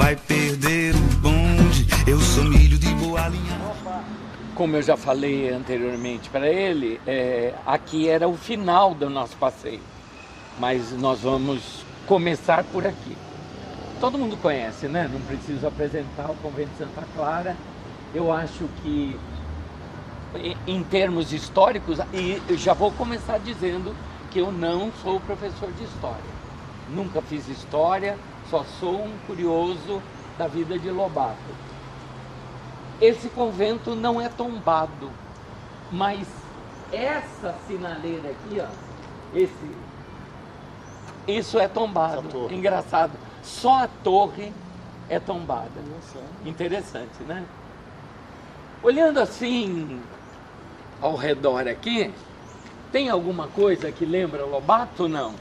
vai perder o bonde. Eu sou milho de boa linha. Como eu já falei anteriormente para ele, aqui era o final do nosso passeio, mas nós vamos começar por aqui. Todo mundo conhece, né? Não preciso apresentar o Convento de Santa Clara. Eu acho que, em termos históricos, e já vou começar dizendo que eu não sou professor de história. Nunca fiz história, só sou um curioso da vida de Lobato. Esse convento não é tombado, mas essa sinaleira aqui, ó, isso é tombado. Engraçado, só a torre é tombada. Interessante, né? Olhando assim ao redor aqui, tem alguma coisa que lembra Lobato ou não?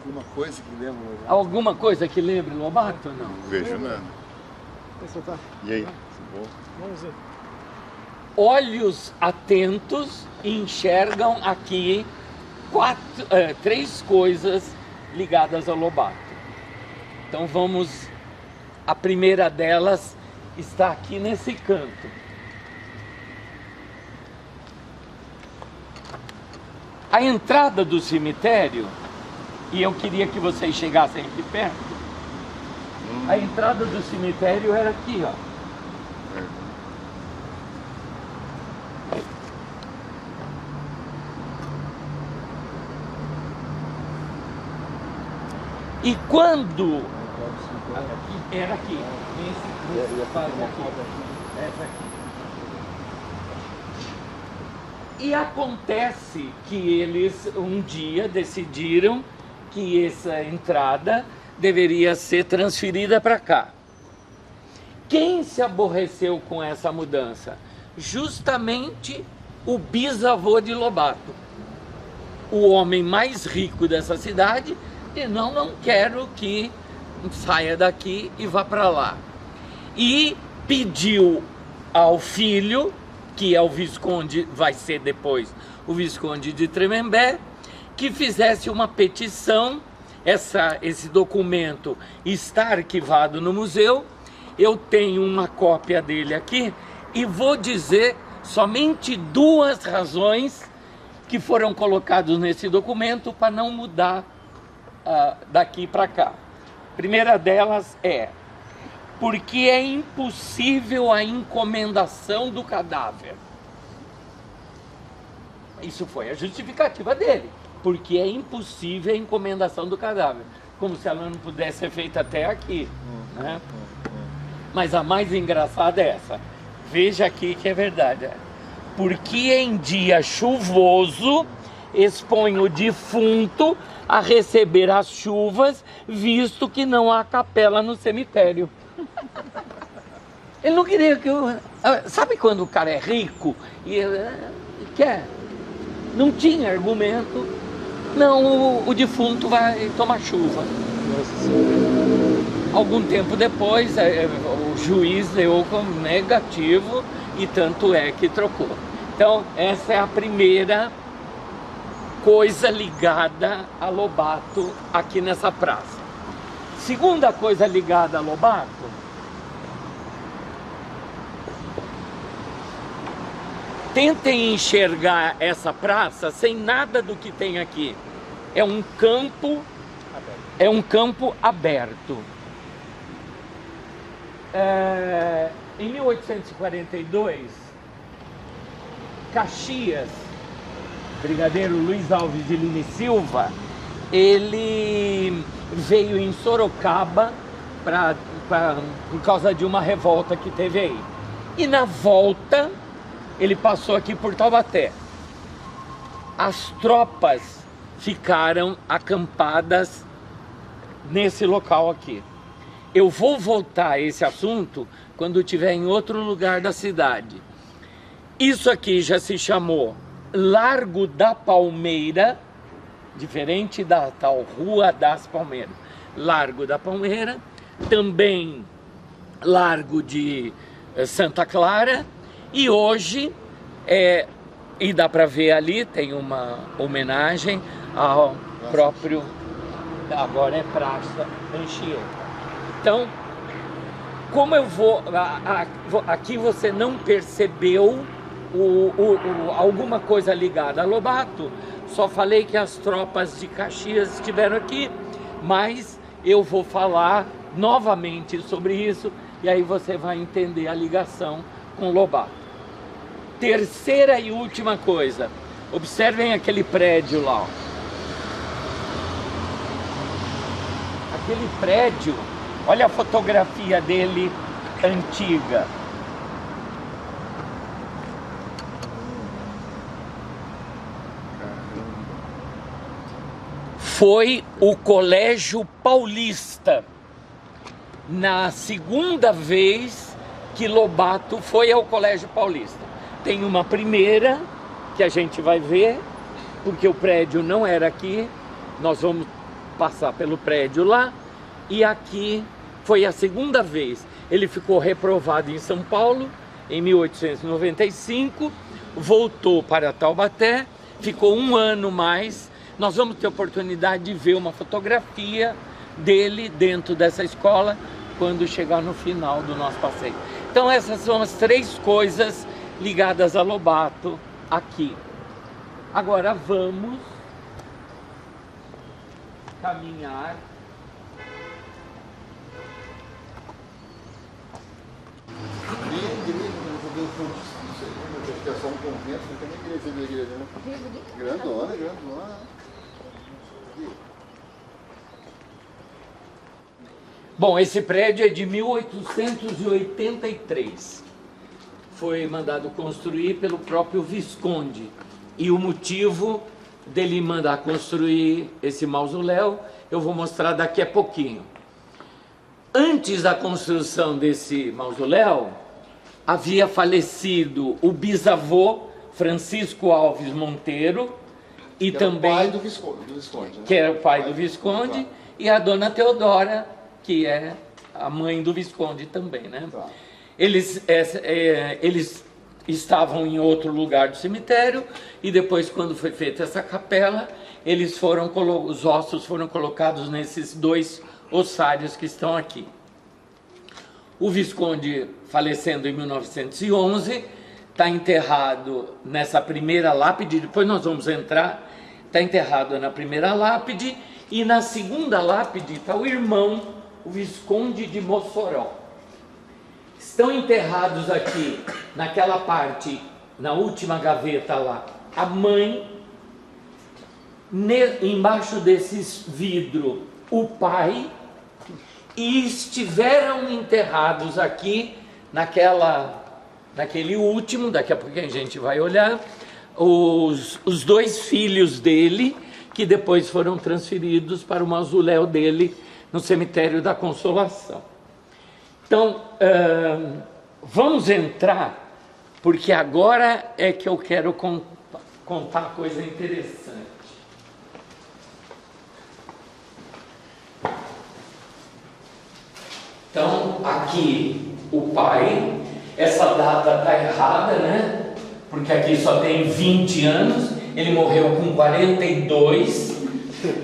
Alguma coisa que lembra Lobato? Alguma coisa que lembre Lobato ou não? Não vejo nada. E aí? Vamos ver. Olhos atentos enxergam aqui três coisas ligadas a Lobato. Então vamos, a primeira delas está aqui nesse canto. A entrada do cemitério, e eu queria que vocês chegassem aqui perto, a entrada do cemitério era aqui, ó. E quando... Era aqui. Essa aqui. E acontece que eles um dia decidiram que essa entrada deveria ser transferida para cá. Quem se aborreceu com essa mudança? Justamente o bisavô de Lobato, o homem mais rico dessa cidade, e não quero que saia daqui e vá para lá. E pediu ao filho, que é o Visconde, vai ser depois o Visconde de Tremembé, que fizesse uma petição. Esse documento está arquivado no museu. Eu tenho uma cópia dele aqui e vou dizer somente duas razões que foram colocadas nesse documento para não mudar daqui para cá. A primeira delas é porque é impossível a encomendação do cadáver. Isso foi a justificativa dele. Porque é impossível a encomendação do cadáver. Como se ela não pudesse ser feita até aqui, né? Mas a mais engraçada é essa. Veja aqui que é verdade. Porque em dia chuvoso expõe o defunto a receber as chuvas, visto que não há capela no cemitério. Ele não queria que eu... Sabe quando o cara é rico e quer? Não tinha argumento. Não, o defunto vai tomar chuva. Algum tempo depois, o juiz deu como negativo e tanto é que trocou. Então, essa é a primeira coisa ligada a Lobato aqui nessa praça. Segunda coisa ligada a Lobato, tentem enxergar essa praça sem nada do que tem aqui. É um campo aberto. Em 1842, Caxias, brigadeiro Luiz Alves de Lima e Silva, ele veio em Sorocaba por causa de uma revolta que teve aí. E na volta, ele passou aqui por Taubaté. As tropas ficaram acampadas nesse local aqui. Eu vou voltar a esse assunto quando estiver em outro lugar da cidade. Isso aqui já se chamou Largo da Palmeira, diferente da tal Rua das Palmeiras. Largo da Palmeira, também Largo de Santa Clara, e hoje E dá para ver ali, tem uma homenagem ao próprio, agora é Praça Anchieta. Então, como eu vou, aqui você não percebeu alguma coisa ligada a Lobato, só falei que as tropas de Caxias estiveram aqui, mas eu vou falar novamente sobre isso e aí você vai entender a ligação com Lobato. Terceira e última coisa, observem aquele prédio lá, ó. Aquele prédio, olha a fotografia dele antiga. Foi o Colégio Paulista, na segunda vez que Lobato foi ao Colégio Paulista. Tem uma primeira, que a gente vai ver, porque o prédio não era aqui, nós vamos passar pelo prédio lá, e aqui foi a segunda vez. Ele ficou reprovado em São Paulo, em 1895, voltou para Taubaté, ficou um ano mais. Nós vamos ter oportunidade de ver uma fotografia dele dentro dessa escola quando chegar no final do nosso passeio. Então essas são as três coisas ligadas a Lobato aqui. Agora vamos caminhar. Acho que é só um convento, não tem nem igreja, né? Grandona, grandona. Bom, esse prédio é de 1883. Foi mandado construir pelo próprio Visconde. E o motivo dele mandar construir esse mausoléu, eu vou mostrar daqui a pouquinho. Antes da construção desse mausoléu, havia falecido o bisavô Francisco Alves Monteiro, e que também era o pai do Visconde, né? Que era o pai do Visconde, e a dona Teodora, que é a mãe do Visconde também, né? Tá. Eles estavam em outro lugar do cemitério, e depois, quando foi feita essa capela, os ossos foram colocados nesses dois ossários que estão aqui. O Visconde, falecendo em 1911, está enterrado nessa primeira lápide, depois nós vamos entrar, está enterrado na primeira lápide, e na segunda lápide está o irmão, o Visconde de Mossoró. Estão enterrados aqui, naquela parte, na última gaveta lá, a mãe, embaixo desses vidros, o pai, e estiveram enterrados aqui, naquele último, daqui a pouco a gente vai olhar, os dois filhos dele, que depois foram transferidos para o mausoléu dele, no cemitério da Consolação. Então, vamos entrar, porque agora é que eu quero contar coisa interessante. Então, aqui o pai, essa data está errada, né? Porque aqui só tem 20 anos, ele morreu com 42,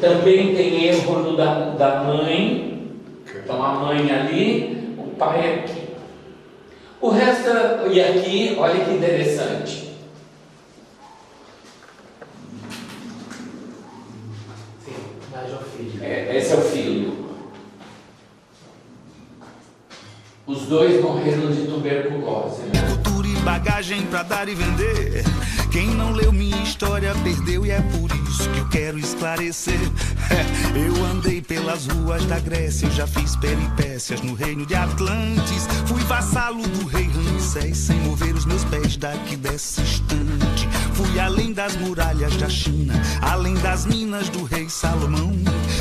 também tem erro no da mãe, então a mãe ali, o pai aqui. O resto, e aqui, olha que interessante. Esse é o filho. Os dois morreram de tuberculose, né? Cultura e bagagem pra dar e vender. Quem não leu minha história perdeu, e é por isso que eu quero esclarecer. Eu andei pelas ruas da Grécia, eu já fiz peripécias no reino de Atlantes. Fui vassalo do rei Ramsés, sem mover os meus pés daqui dessa estante. Fui além das muralhas da China, além das minas do rei Salomão.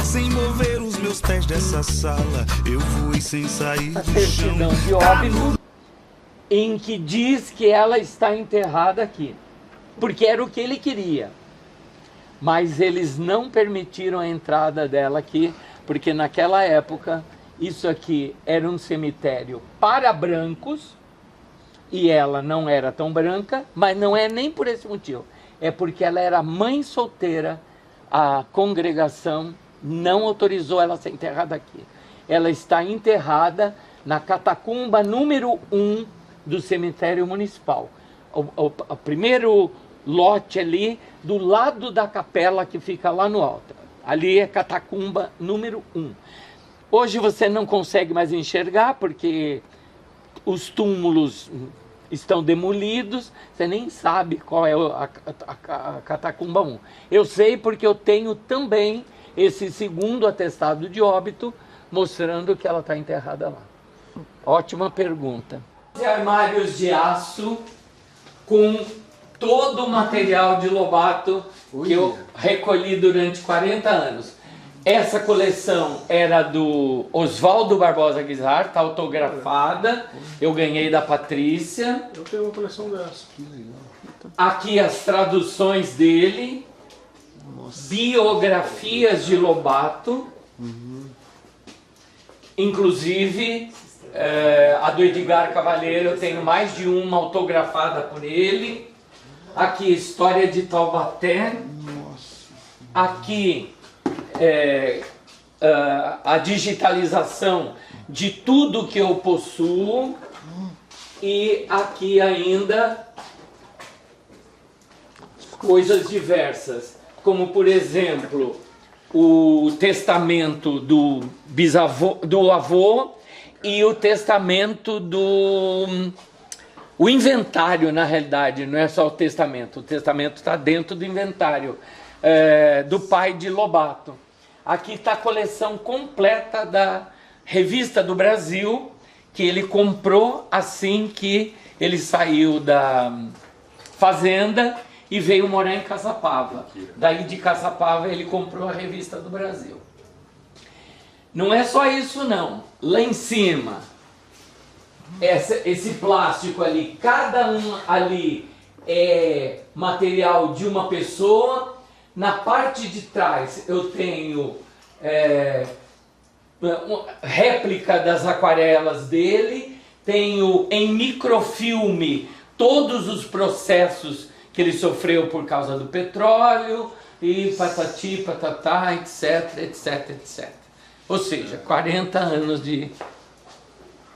Sem mover os meus pés dessa sala, eu fui sem sair A do certidão chão. de óbito, em que diz que ela está enterrada aqui, porque era o que ele queria, mas eles não permitiram a entrada dela aqui, porque naquela época isso aqui era um cemitério para brancos, e ela não era tão branca, mas não é nem por esse motivo, é porque ela era mãe solteira, a congregação não autorizou ela a ser enterrada aqui. Ela está enterrada na catacumba número 1 do cemitério municipal. O primeiro lote ali, do lado da capela que fica lá no alto. Ali é catacumba número 1. Hoje você não consegue mais enxergar, porque os túmulos estão demolidos, você nem sabe qual é a catacumba 1. Eu sei porque eu tenho também esse segundo atestado de óbito, mostrando que ela está enterrada lá. Ótima pergunta. Armários de aço com todo o material de Lobato que eu recolhi durante 40 anos. Essa coleção era do Oswaldo Barbosa Guizar, está autografada. Eu ganhei da Patrícia. Eu tenho uma coleção dessa. Aqui as traduções dele. Nossa. Biografias de Lobato. Inclusive, a do Edgar Cavalheiro, eu tenho mais de uma autografada por ele. Aqui, História de Taubaté. Nossa. Aqui, a digitalização de tudo que eu possuo. E aqui ainda coisas diversas, como por exemplo o testamento do bisavô, do avô, e o testamento o inventário, na realidade, não é só o testamento está dentro do inventário do pai de Lobato. Aqui está a coleção completa da Revista do Brasil, que ele comprou assim que ele saiu da fazenda e veio morar em Caçapava. Daí de Caçapava ele comprou a Revista do Brasil. Não é só isso não. Lá em cima, esse plástico ali, cada um ali é material de uma pessoa. Na parte de trás eu tenho réplica das aquarelas dele, tenho em microfilme todos os processos que ele sofreu por causa do petróleo, e patati, patatá, etc, etc, etc. Ou seja, 40 anos de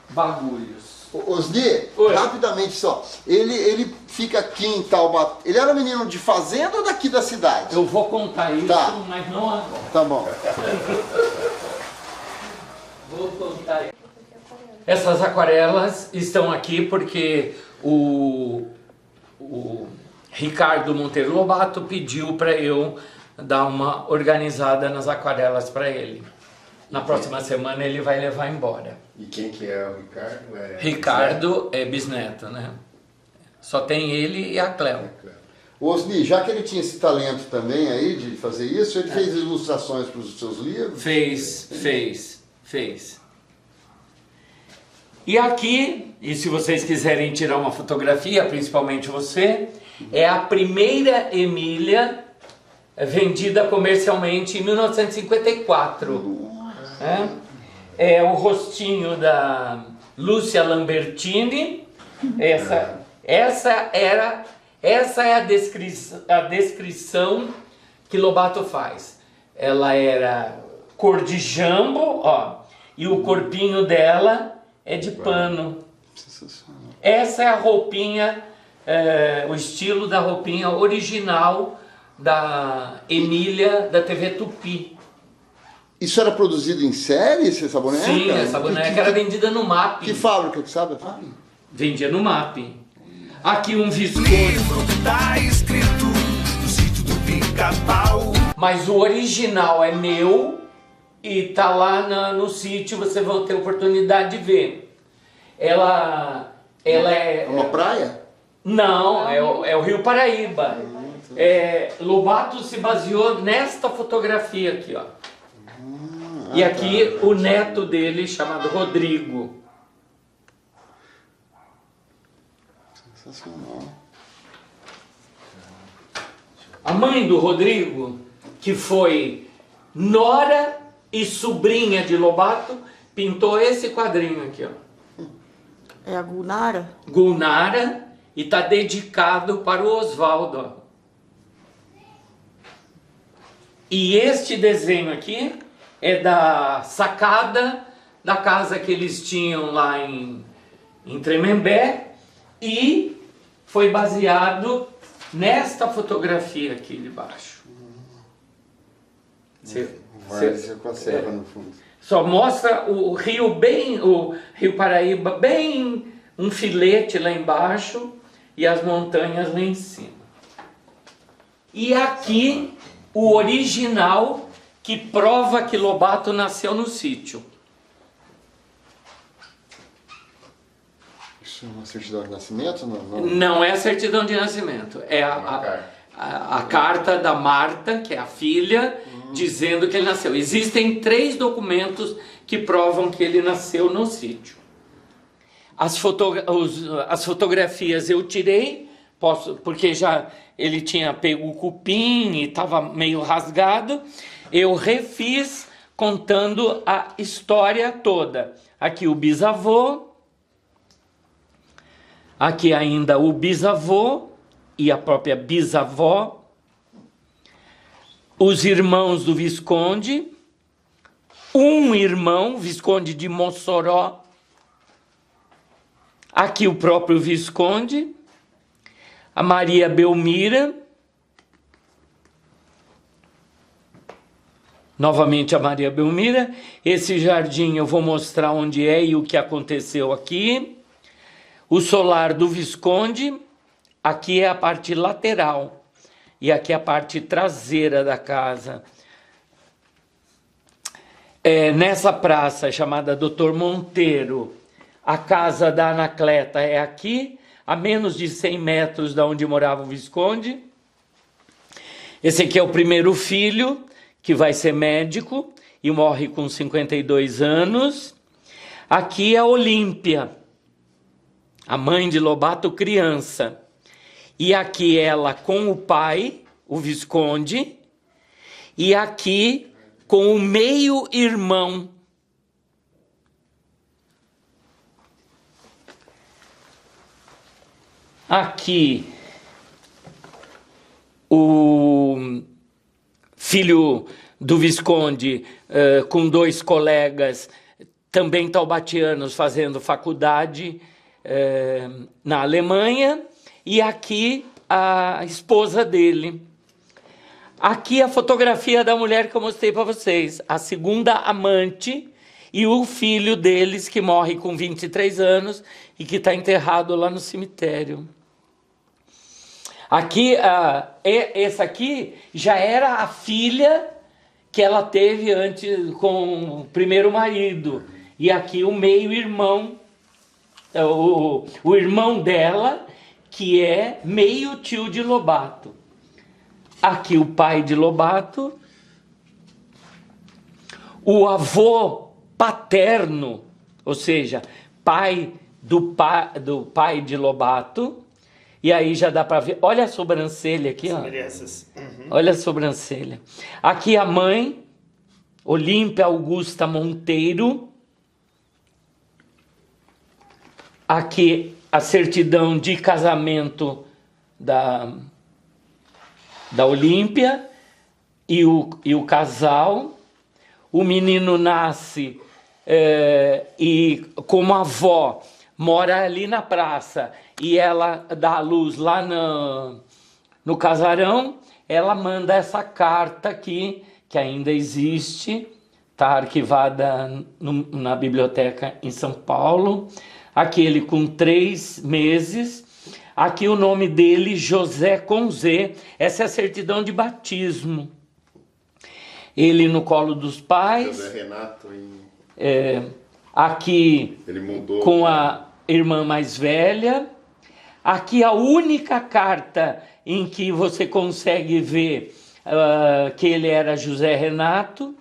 bagulhos. Osni, rapidamente só, ele fica aqui em Taubaté. Ele era menino de fazenda ou daqui da cidade? Eu vou contar isso, mas não agora. Tá bom. Vou contar. Essas aquarelas estão aqui porque o Ricardo Monteiro Lobato pediu para eu dar uma organizada nas aquarelas para ele. Na próxima semana ele vai levar embora. E quem que é o Ricardo? Ricardo é bisneto, né? Só tem ele e a Cléo. Osni, já que ele tinha esse talento também aí de fazer isso, ele fez ilustrações para os seus livros? Fez. E aqui, e se vocês quiserem tirar uma fotografia, principalmente você, é a primeira Emília vendida comercialmente em 1954. É o rostinho da Lúcia Lambertini. Essa é a descrição que Lobato faz. Ela era cor de jambo, ó, e o corpinho dela é de pano. Essa é a roupinha, o estilo da roupinha original da Emília da TV Tupi. Isso era produzido em série, essa boneca? Sim, essa boneca era vendida no MAP. Que fábrica, que sabe? Vendia no MAP. Aqui um viscoso. Livro que tá escrito no sítio do Pica-Pau. Mas o original é meu e tá lá no sítio, vocês vão ter oportunidade de ver. Ela é... É uma praia? Não, é o Rio Paraíba. Lobato se baseou nesta fotografia aqui, ó. E aqui o neto dele, chamado Rodrigo. Sensacional. A mãe do Rodrigo, que foi nora e sobrinha de Lobato, pintou esse quadrinho aqui, ó. É a Gulnara? Gulnara, e está dedicado para o Oswaldo, ó. E este desenho aqui é da sacada da casa que eles tinham lá em Tremembé, e foi baseado nesta fotografia aqui de baixo. Você conserva no fundo. Só mostra o rio o Rio Paraíba bem um filete lá embaixo e as montanhas lá em cima. E aqui o original que prova que Lobato nasceu no sítio. Isso é uma certidão de nascimento? Não é a certidão de nascimento, é a carta da Marta, que é a filha, dizendo que ele nasceu. Existem 3 documentos que provam que ele nasceu no sítio. As fotografias eu tirei, porque já ele tinha pego o cupim e estava meio rasgado. Eu refiz contando a história toda. Aqui o bisavô, aqui ainda o bisavô e a própria bisavó, os irmãos do Visconde, um irmão, Visconde de Mossoró, aqui o próprio Visconde, a Maria Belmira, novamente a Maria Belmira. Esse jardim eu vou mostrar onde é e o que aconteceu aqui. O solar do Visconde, aqui é a parte lateral e aqui é a parte traseira da casa. Nessa praça chamada Doutor Monteiro, a casa da Anacleta é aqui, a menos de 100 metros da onde morava o Visconde. Esse aqui é o primeiro filho, que vai ser médico e morre com 52 anos. Aqui é a Olímpia, a mãe de Lobato criança. E aqui ela com o pai, o Visconde, e aqui com o meio-irmão. Aqui o filho do Visconde com 2 colegas, também taubatianos, fazendo faculdade na Alemanha. E aqui a esposa dele. Aqui a fotografia da mulher que eu mostrei para vocês, a segunda amante, e o filho deles que morre com 23 anos e que está enterrado lá no cemitério. Aqui, essa aqui já era a filha que ela teve antes com o primeiro marido. E aqui o meio-irmão, o irmão dela, que é meio tio de Lobato. Aqui o pai de Lobato, o avô paterno, ou seja, pai do pai de Lobato. E aí já dá para ver, olha a sobrancelha aqui, ó. Olha a sobrancelha. Aqui a mãe, Olímpia Augusta Monteiro. Aqui a certidão de casamento da Olímpia e o casal. O menino nasce e como avó mora ali na praça e ela dá a luz lá no casarão, ela manda essa carta aqui, que ainda existe, está arquivada na biblioteca em São Paulo. Aqui ele com 3 meses. Aqui o nome dele, José com Z. Essa é a certidão de batismo. Ele no colo dos pais. José Renato. Aqui ele mudou, com a irmã mais velha. Aqui a única carta em que você consegue ver que ele era José Renato.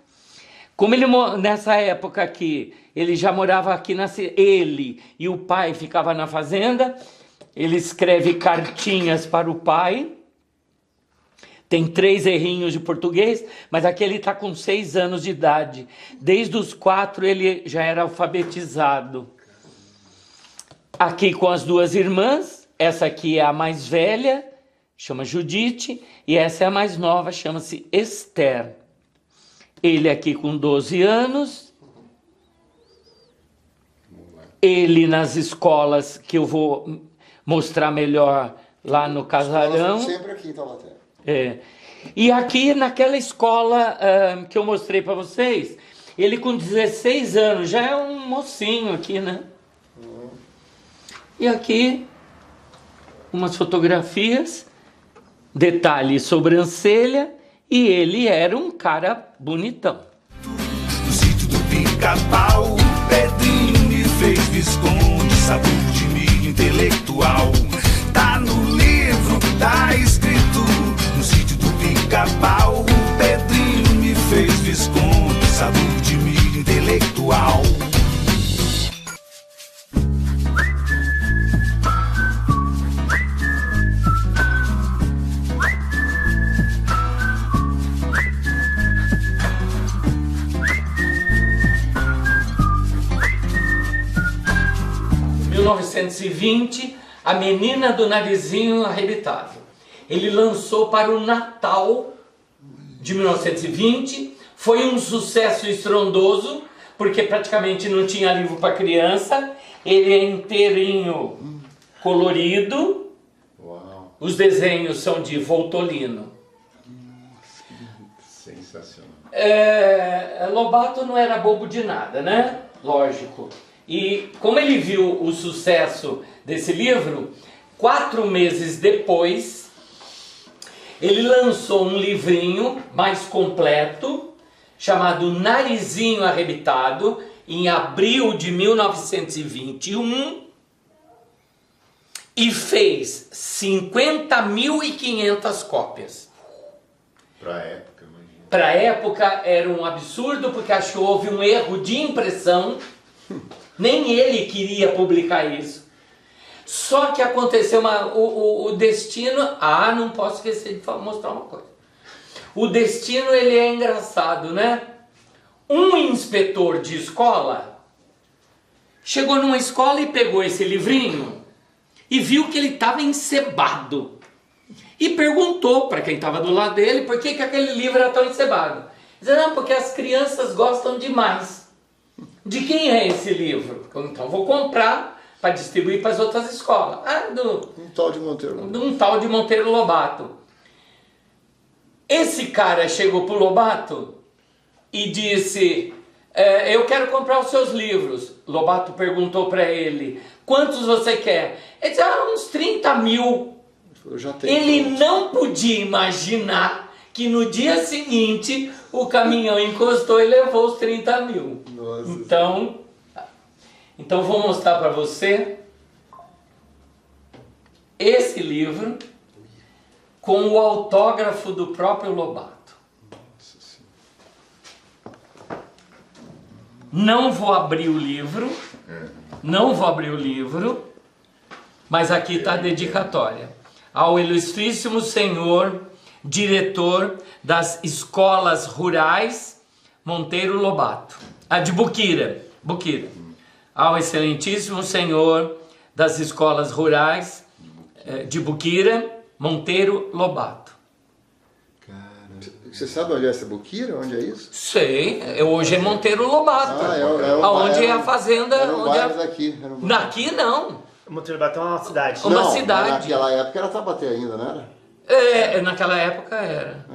Como ele, nessa época aqui, ele já morava aqui, ele e o pai ficava na fazenda, ele escreve cartinhas para o pai, tem 3 errinhos de português, mas aqui ele está com 6 anos de idade. Desde os 4 ele já era alfabetizado. Aqui com as 2 irmãs, essa aqui é a mais velha, chama Judite, e essa é a mais nova, chama-se Esther. ele aqui com 12 anos, ele nas escolas que eu vou mostrar melhor lá no casarão. Sempre aqui em Taubaté. E aqui naquela escola que eu mostrei para vocês, ele com 16 anos, já é um mocinho aqui, né? E aqui, umas fotografias, detalhe, sobrancelha, e ele era um cara bonitão. No sítio do Pica-Pau, Pedrinho me fez Visconde, sabor de milho intelectual. Tá no livro, tá escrito. No sítio do Pica-Pau, Pedrinho me fez Visconde, sabor de milho intelectual. 1920, A Menina do Narizinho Arrebitado. Ele lançou para o Natal de 1920, foi um sucesso estrondoso, porque praticamente não tinha livro para criança, ele é inteirinho colorido. Uau. Os desenhos são de Voltolino. Sensacional. Lobato não era bobo de nada, né? Lógico. E como ele viu o sucesso desse livro, 4 meses depois, ele lançou um livrinho mais completo, chamado Narizinho Arrebitado, em abril de 1921, e fez 50.500 cópias. Para a época, imagina. Para a época era um absurdo, porque acho que houve um erro de impressão. Nem ele queria publicar isso. Só que aconteceu o destino... não posso esquecer de mostrar uma coisa. O destino, ele é engraçado, né? Um inspetor de escola chegou numa escola e pegou esse livrinho e viu que ele estava encebado. E perguntou para quem estava do lado dele por que aquele livro era tão encebado. Ele disse, não, porque as crianças gostam demais. De quem é esse livro? Então vou comprar para distribuir para as outras escolas. Um tal de Monteiro. Um tal de Monteiro Lobato. Esse cara chegou para o Lobato e disse, eu quero comprar os seus livros. Lobato perguntou para ele, quantos você quer? Ele disse, uns 30 mil. Eu já tenho. Ele não podia imaginar que no dia seguinte o caminhão encostou e levou os 30 mil. Nossa. Então vou mostrar para você esse livro com o autógrafo do próprio Lobato. Não vou abrir o livro, mas aqui está a dedicatória. Ao ilustríssimo senhor, diretor das escolas rurais Monteiro Lobato, de Buquira. Ao excelentíssimo senhor das escolas rurais de Buquira, Monteiro Lobato. Você sabe onde é essa Buquira? Onde é isso? Sei, hoje é Monteiro Lobato. Onde é a fazenda? Era um bairro daqui. Daqui não. Monteiro Lobato é uma cidade. Uma cidade. Naquela época era Taubaté ainda, não era? Naquela época era.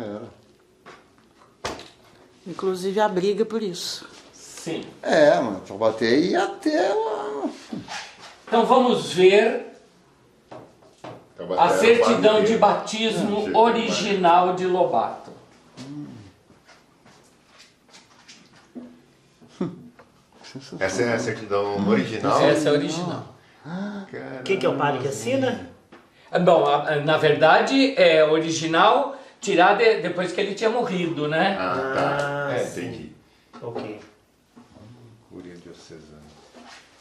Inclusive a briga por isso. Sim. Mano, Taubaté ia até lá. Então vamos ver Taubaté a era certidão o de batismo original de Lobato. Essa é a certidão original? Essa é a original. Caramba. Quem que é o padre que assina? Bom, na verdade é original tirada depois que ele tinha morrido, né? Entendi. Ok. Cúria diocesana.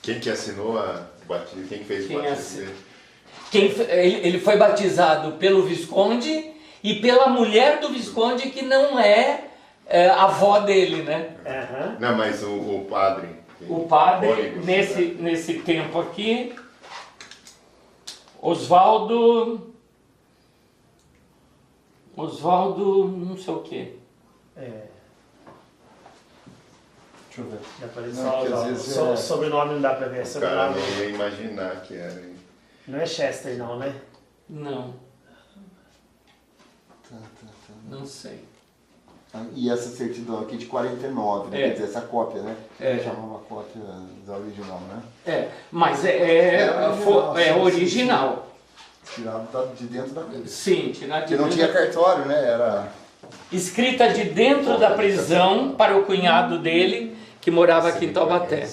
Quem que assinou o batismo? Quem fez o batismo dele? Ele foi batizado pelo Visconde e pela mulher do Visconde, que não é avó dele, né? Não, mas o padre. O padre, Ônibus, nesse tempo aqui, Oswaldo não sei o quê. Deixa eu ver. Já apareceu Não, porque às vezes é- sobrenome não dá pra ver. O cara Sobrenome. não ia imaginar que era. Hein? Não é Chester, não, né? Não, Tá. não sei. E essa certidão aqui de 49, né? É. Quer dizer, essa cópia, né? É. Chamar uma cópia da original, né? Mas é original. Tirado de dentro da prisão. Sim, tirar de Porque não dentro tinha da- cartório, né? Era... Escrita de dentro da prisão para o cunhado dele, que morava aqui em Taubaté.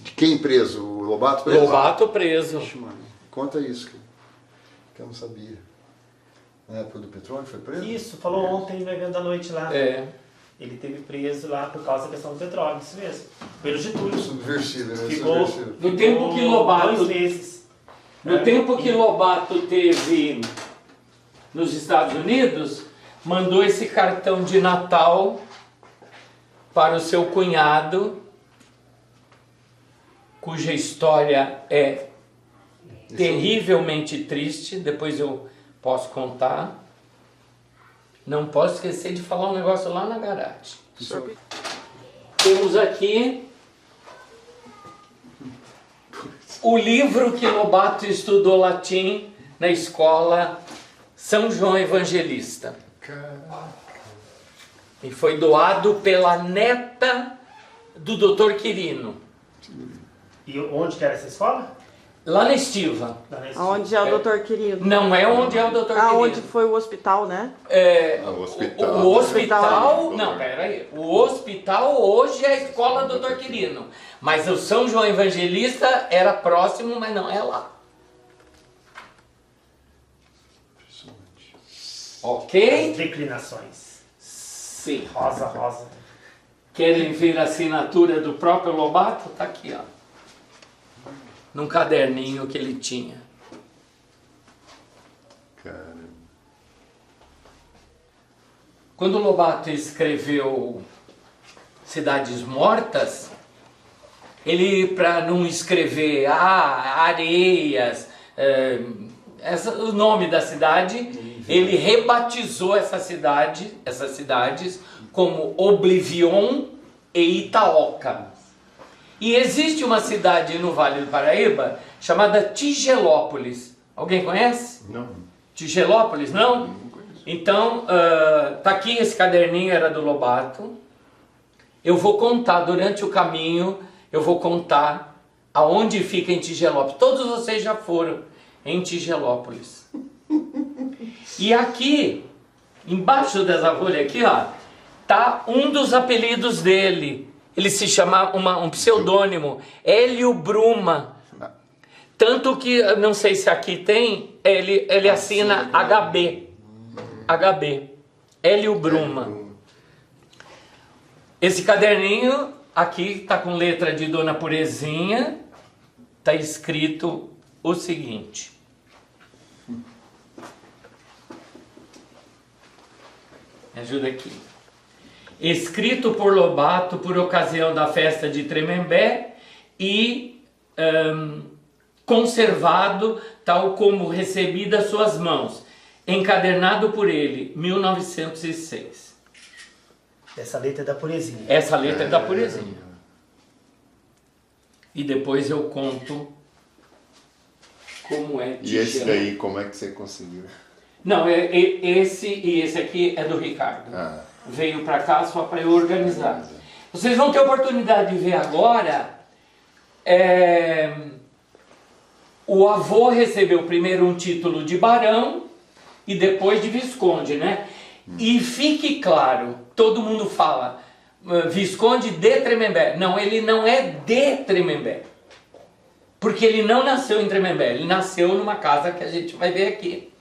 De quem preso? O Lobato preso? Lobato preso. Ixi, mano, conta isso, que eu não sabia. Na época do petróleo foi preso? Isso, falou ontem no evento da noite lá. É. Ele teve preso lá por causa da questão do petróleo, isso mesmo. Pelo Getúlio. Subversivo, né? Ficou- Subversivo. No tempo que Lobato, 2 meses. no tempo que Lobato teve nos Estados Unidos, mandou esse cartão de Natal para o seu cunhado, cuja história é terrivelmente triste, depois eu posso contar. Não posso esquecer de falar um negócio lá na garagem. Temos aqui o livro que Lobato estudou latim na escola São João Evangelista. E foi doado pela neta do Dr. Quirino, E onde que era essa escola? lá na Estiva. Lá na escola. Aonde é o doutor querido? Não é onde é o Dr. Aonde Quirino. foi o hospital, né? O hospital. O hospital, Doutor. não, peraí. O hospital hoje é a escola do Dr. Quirino. Mas o São João Evangelista era próximo, mas não é lá. Ok? As declinações. Sim. Rosa, rosa. Querem ver a assinatura do próprio Lobato? Tá aqui, ó. Num caderninho que ele tinha. Caramba. Quando Lobato escreveu Cidades Mortas, ele, para não escrever Areias, o nome da cidade, ele rebatizou essas cidades como Oblivion e Itaoca. E existe uma cidade no Vale do Paraíba chamada Tigelópolis. Alguém conhece? Não. Tigelópolis, não? Então, tá aqui, esse caderninho era do Lobato. Eu vou contar, durante o caminho, eu vou contar aonde fica em Tigelópolis. Todos vocês já foram em Tigelópolis. E aqui, embaixo dessa folha aqui, ó, tá um dos apelidos dele. Ele se chama um pseudônimo, Hélio Bruma. Tanto que, não sei se aqui tem, ele assina HB. HB. Hélio Bruma. Esse caderninho aqui está com letra de Dona Purezinha. Está escrito o seguinte. Me ajuda aqui. Escrito por Lobato por ocasião da festa de Tremembé e conservado tal como recebi das suas mãos, encadernado por ele, 1906. Essa letra é da Purezinha. Essa letra é da Purezinha. E depois eu conto como é. E esse daí, como é que você conseguiu? Não, esse e esse aqui é do Ricardo. Veio para cá só para eu organizar. Vocês vão ter oportunidade de ver agora. O avô recebeu primeiro um título de barão e depois de visconde, né? E fique claro, todo mundo fala Visconde de Tremembé. Não, ele não é de Tremembé. Porque ele não nasceu em Tremembé, ele nasceu numa casa que a gente vai ver aqui.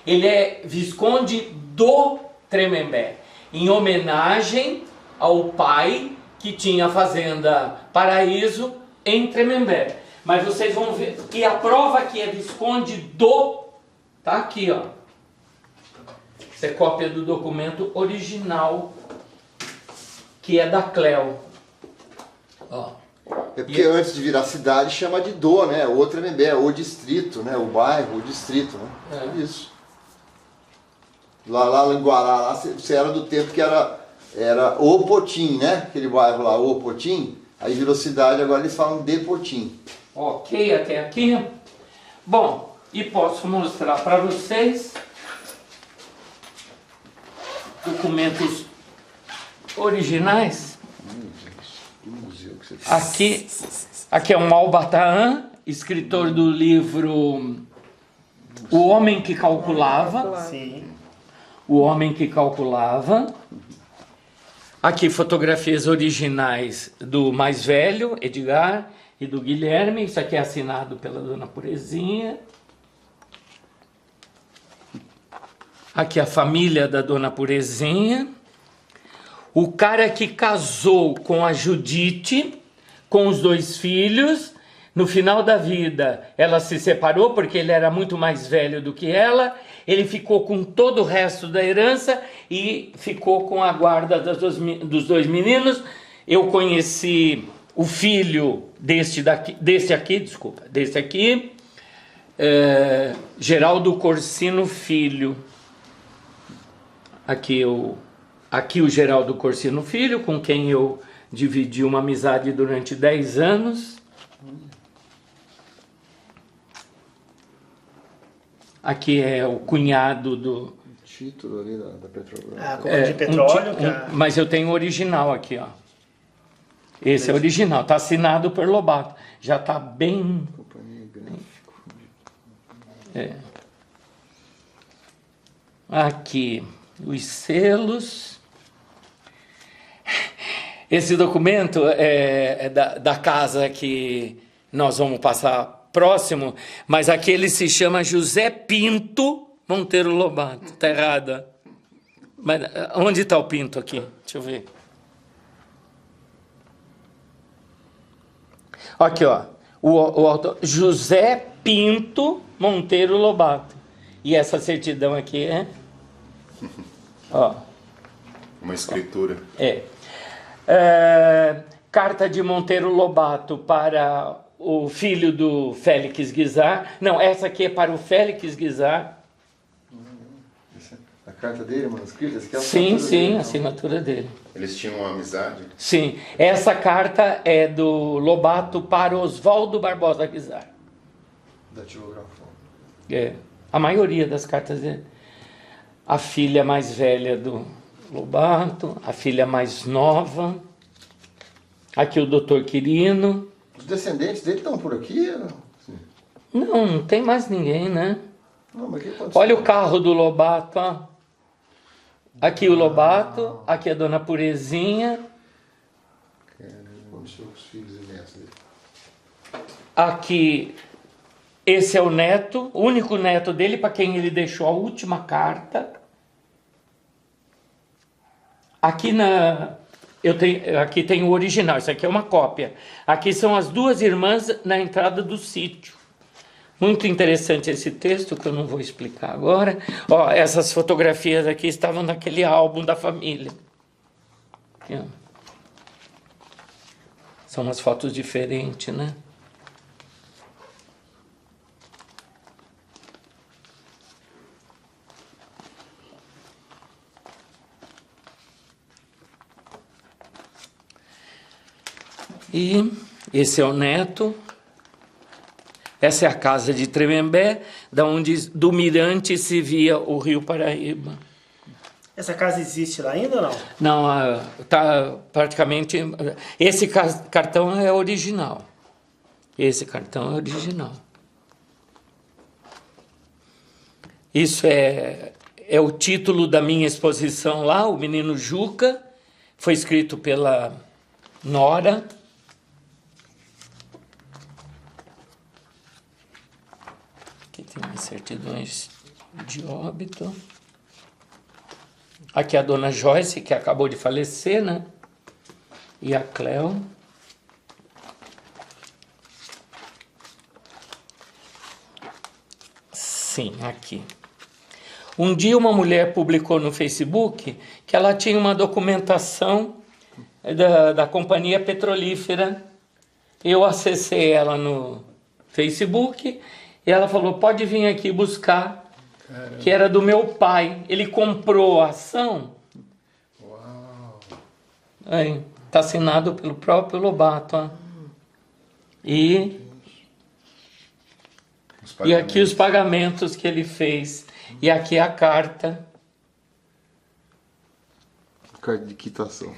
Ele é Visconde do Tremembé, em homenagem ao pai que tinha a fazenda Paraíso em Tremembé. Mas vocês vão ver, e a prova que é Visconde do, tá aqui, ó. Isso é cópia do documento original, que é da Cléo. Ó. É porque antes de virar cidade chama de do, né? O Tremembé, o distrito, né? O bairro, o distrito, né? É isso. Lá em Guará, lá, você era do tempo que era era O Potim, né? Aquele bairro lá, O Potim. Aí virou cidade, agora eles falam de Potim. Ok, até aqui. Bom, e posso mostrar para vocês documentos originais. Aqui é um Malbataan, escritor do livro O Homem que Calculava. Sim. O Homem que Calculava. Aqui fotografias originais do mais velho, Edgar, e do Guilherme. Isso aqui é assinado pela Dona Purezinha. Aqui a família da Dona Purezinha. O cara que casou com a Judite, com os 2 filhos. No final da vida, ela se separou porque ele era muito mais velho do que ela. Ele ficou com todo o resto da herança e ficou com a guarda dos 2 meninos. Eu conheci o filho deste aqui, Geraldo Corsino Filho. Aqui o Geraldo Corsino Filho, com quem eu dividi uma amizade durante 10 anos. Aqui é o cunhado do... Título ali da Petrobras. A compra de petróleo. Mas eu tenho o original aqui, ó. Esse é o original, tá assinado por Lobato. Já tá bem... Companhia Gráfico. Aqui, os selos. Esse documento é da casa que nós vamos passar próximo, mas aqui ele se chama José Pinto Monteiro Lobato. Tá errado. Mas onde está o Pinto aqui? Deixa eu ver. Aqui, ó. O autor, José Pinto Monteiro Lobato. E essa certidão aqui é... Ó. Uma escritura. Carta de Monteiro Lobato para o filho do Félix Guizar. Não, essa aqui é para o Félix Guizar. A carta dele, manuscrita? Essa aqui é a Sim, assinatura dele, a assinatura dele. Eles tinham uma amizade? Sim, essa carta é do Lobato para Oswaldo Barbosa Guizar. Datilografou. A maioria das cartas dele. A filha mais velha do Lobato, a filha mais nova. Aqui o doutor Quirino. Os descendentes dele estão por aqui? Sim. Não tem mais ninguém, né? Não, mas olha o carro do Lobato, ó. Aqui o Lobato, aqui a Dona Purezinha. Vamos ver os filhos e netos dele. Aqui, esse é o neto, o único neto dele, para quem ele deixou a última carta. Aqui aqui tem o original, isso aqui é uma cópia. Aqui são as 2 irmãs na entrada do sítio. Muito interessante esse texto, que eu não vou explicar agora. Ó, essas fotografias aqui estavam naquele álbum da família. Aqui, ó. São umas fotos diferentes, né? E esse é o neto. Essa é a casa de Tremembé, do mirante se via o Rio Paraíba. Essa casa existe lá ainda ou não? Não, tá praticamente... Esse cartão é original. Esse cartão é original. Isso é o título da minha exposição lá, O Menino Juca. Foi escrito pela Nora. Aqui tem as certidões de óbito. Aqui a dona Joyce, que acabou de falecer, né? E a Cleo. Sim, aqui. Um dia uma mulher publicou no Facebook que ela tinha uma documentação da companhia petrolífera. Eu acessei ela no Facebook e ela falou, pode vir aqui buscar, que era do meu pai. Ele comprou a ação. Uau. Aí, tá assinado pelo próprio Lobato, ó. E aqui os pagamentos que ele fez. E aqui a carta. Carta de quitação.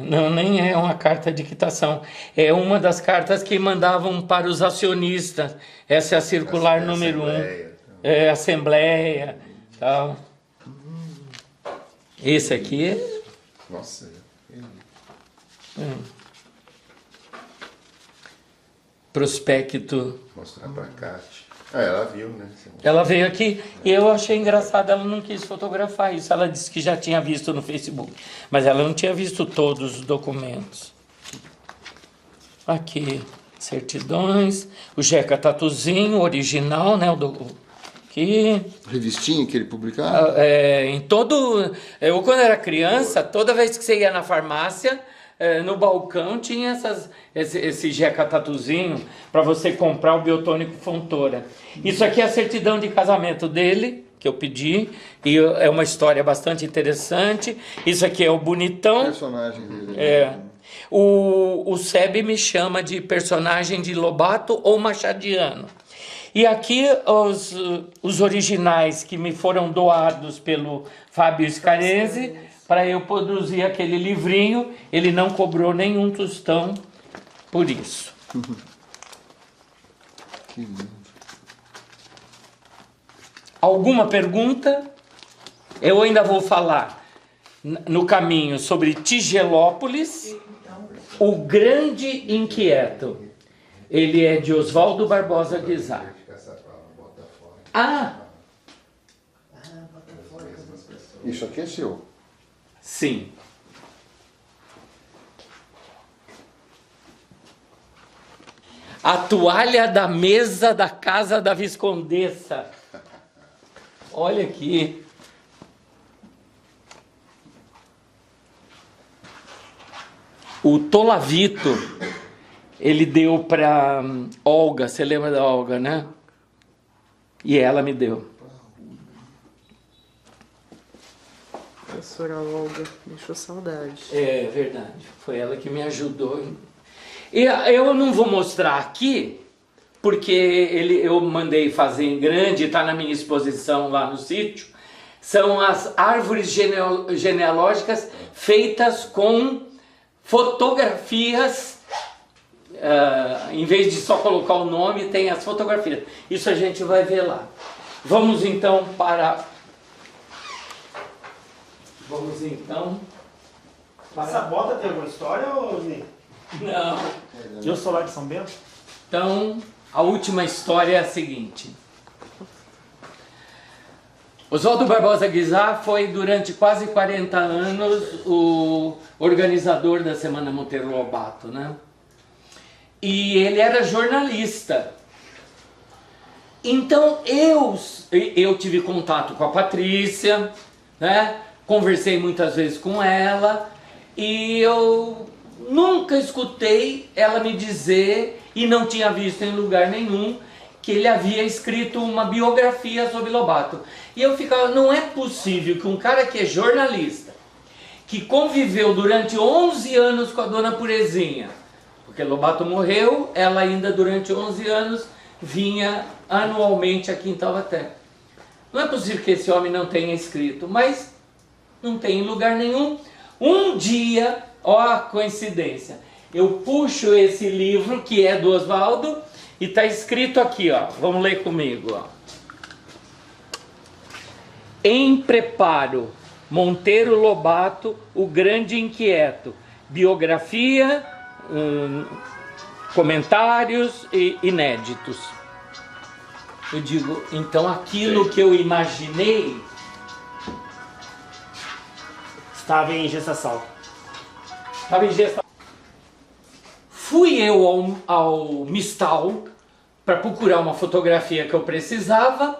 Não, nem é uma carta de quitação. É uma das cartas que mandavam para os acionistas. Essa é a circular número 1. Assembleia, tal. Esse aqui é... Nossa. Prospecto. Mostrar pra Cátia. Ela viu, né? Ela veio aqui e eu achei engraçado, ela não quis fotografar isso. Ela disse que já tinha visto no Facebook, mas ela não tinha visto todos os documentos. Aqui, certidões, o Jeca Tatuzinho, original, né? Aqui. Revistinha que ele publicava? Em todo... Eu, quando era criança, toda vez que você ia na farmácia... no balcão tinha esse Jeca Tatuzinho para você comprar o biotônico Fontoura. Isso aqui é a certidão de casamento dele, que eu pedi, e é uma história bastante interessante. Isso aqui é o bonitão. O personagem dele. O SEB me chama de personagem de Lobato ou Machadiano. E aqui os originais que me foram doados pelo Fábio Scarese, para eu produzir aquele livrinho. Ele não cobrou nenhum tostão por isso. Que lindo. Alguma pergunta? Eu ainda vou falar no caminho sobre Tigelópolis, o Grande Inquieto. Ele é de Oswaldo Barbosa Guizar. Isso aqui é seu? Sim. A toalha da mesa da casa da Viscondessa. Olha aqui. O Tolavito, ele deu para Olga, você lembra da Olga, né? E ela me deu. Professora Olga, deixou saudade. É verdade, foi ela que me ajudou. E eu não vou mostrar aqui, porque eu mandei fazer em grande, está na minha exposição lá no sítio. São as árvores genealógicas feitas com fotografias. Em vez de só colocar o nome, tem as fotografias. Isso a gente vai ver lá. Vamos então para... Essa bota tem alguma história, ou nem? Não. E o solar de São Bento? Então, a última história é a seguinte. Oswaldo Barbosa Guizar foi durante quase 40 anos o organizador da Semana Monteiro Lobato, né? E ele era jornalista. Então eu tive contato com a Patrícia, né? Conversei muitas vezes com ela e eu nunca escutei ela me dizer, e não tinha visto em lugar nenhum, que ele havia escrito uma biografia sobre Lobato. E eu ficava, não é possível que um cara que é jornalista, que conviveu durante 11 anos com a dona Purezinha, porque Lobato morreu, ela ainda durante 11 anos vinha anualmente aqui em Taubaté. Não é possível que esse homem não tenha escrito, mas não tem em lugar nenhum. Um dia, ó a coincidência, eu puxo esse livro que é do Oswaldo e está escrito aqui, ó. Vamos ler comigo, ó. Em preparo, Monteiro Lobato, o Grande Inquieto. Biografia, comentários inéditos. Eu digo, então aquilo que eu imaginei estava em gestação. Fui eu ao Mistal para procurar uma fotografia que eu precisava.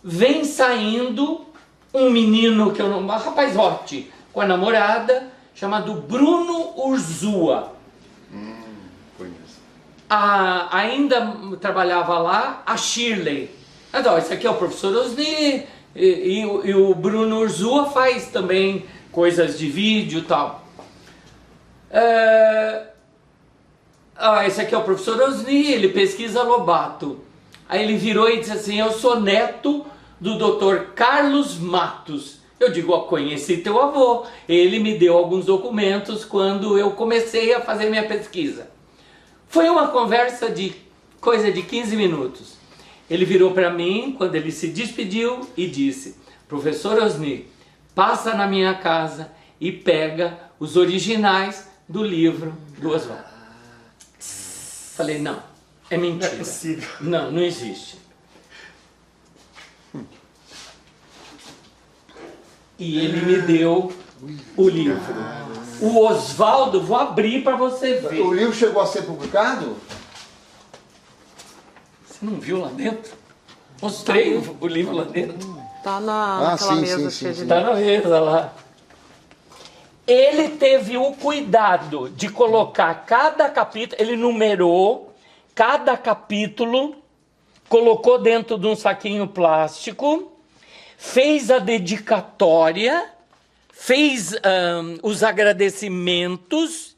Vem saindo um menino que eu não... Um rapazote com a namorada, chamado Bruno Urzua. Ainda trabalhava lá a Shirley. Então, esse aqui é o professor Osni e o Bruno Urzua faz também coisas de vídeo e tal. Esse aqui é o professor Osni, ele pesquisa Lobato. Aí ele virou e disse assim, eu sou neto do Dr. Carlos Matos. Eu digo, conheci teu avô, ele me deu alguns documentos quando eu comecei a fazer minha pesquisa. Foi uma conversa de coisa de 15 minutos. Ele virou para mim, quando ele se despediu, e disse, professor Osni, passa na minha casa e pega os originais do livro do Oswaldo. Falei, não, é mentira. Não é possível. Não, não existe. E ele me deu o livro. O Oswaldo, vou abrir para você ver. O livro chegou a ser publicado? Você não viu lá dentro? Mostrei o livro lá dentro. Tá naquela mesa cheia de... Tá na mesa lá. Ele teve o cuidado de colocar cada capítulo, ele numerou cada capítulo, colocou dentro de um saquinho plástico, fez a dedicatória, fez os agradecimentos,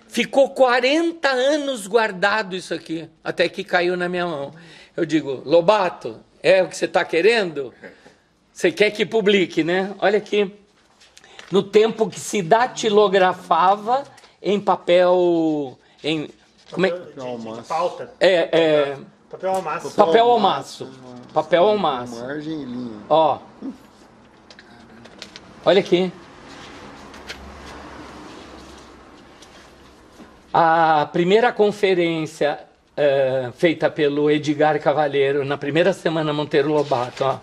ficou 40 anos guardado isso aqui, até que caiu na minha mão. Eu digo, Lobato, é o que você está querendo? Você quer que publique, né? Olha aqui. No tempo que se datilografava em papel... Como é? De pauta. Papel ao maço. Papel ao maço. Papel ao maço. Margem e linha. Ó. Olha aqui. A primeira conferência feita pelo Edgar Cavalheiro na primeira semana Monteiro Lobato, ó.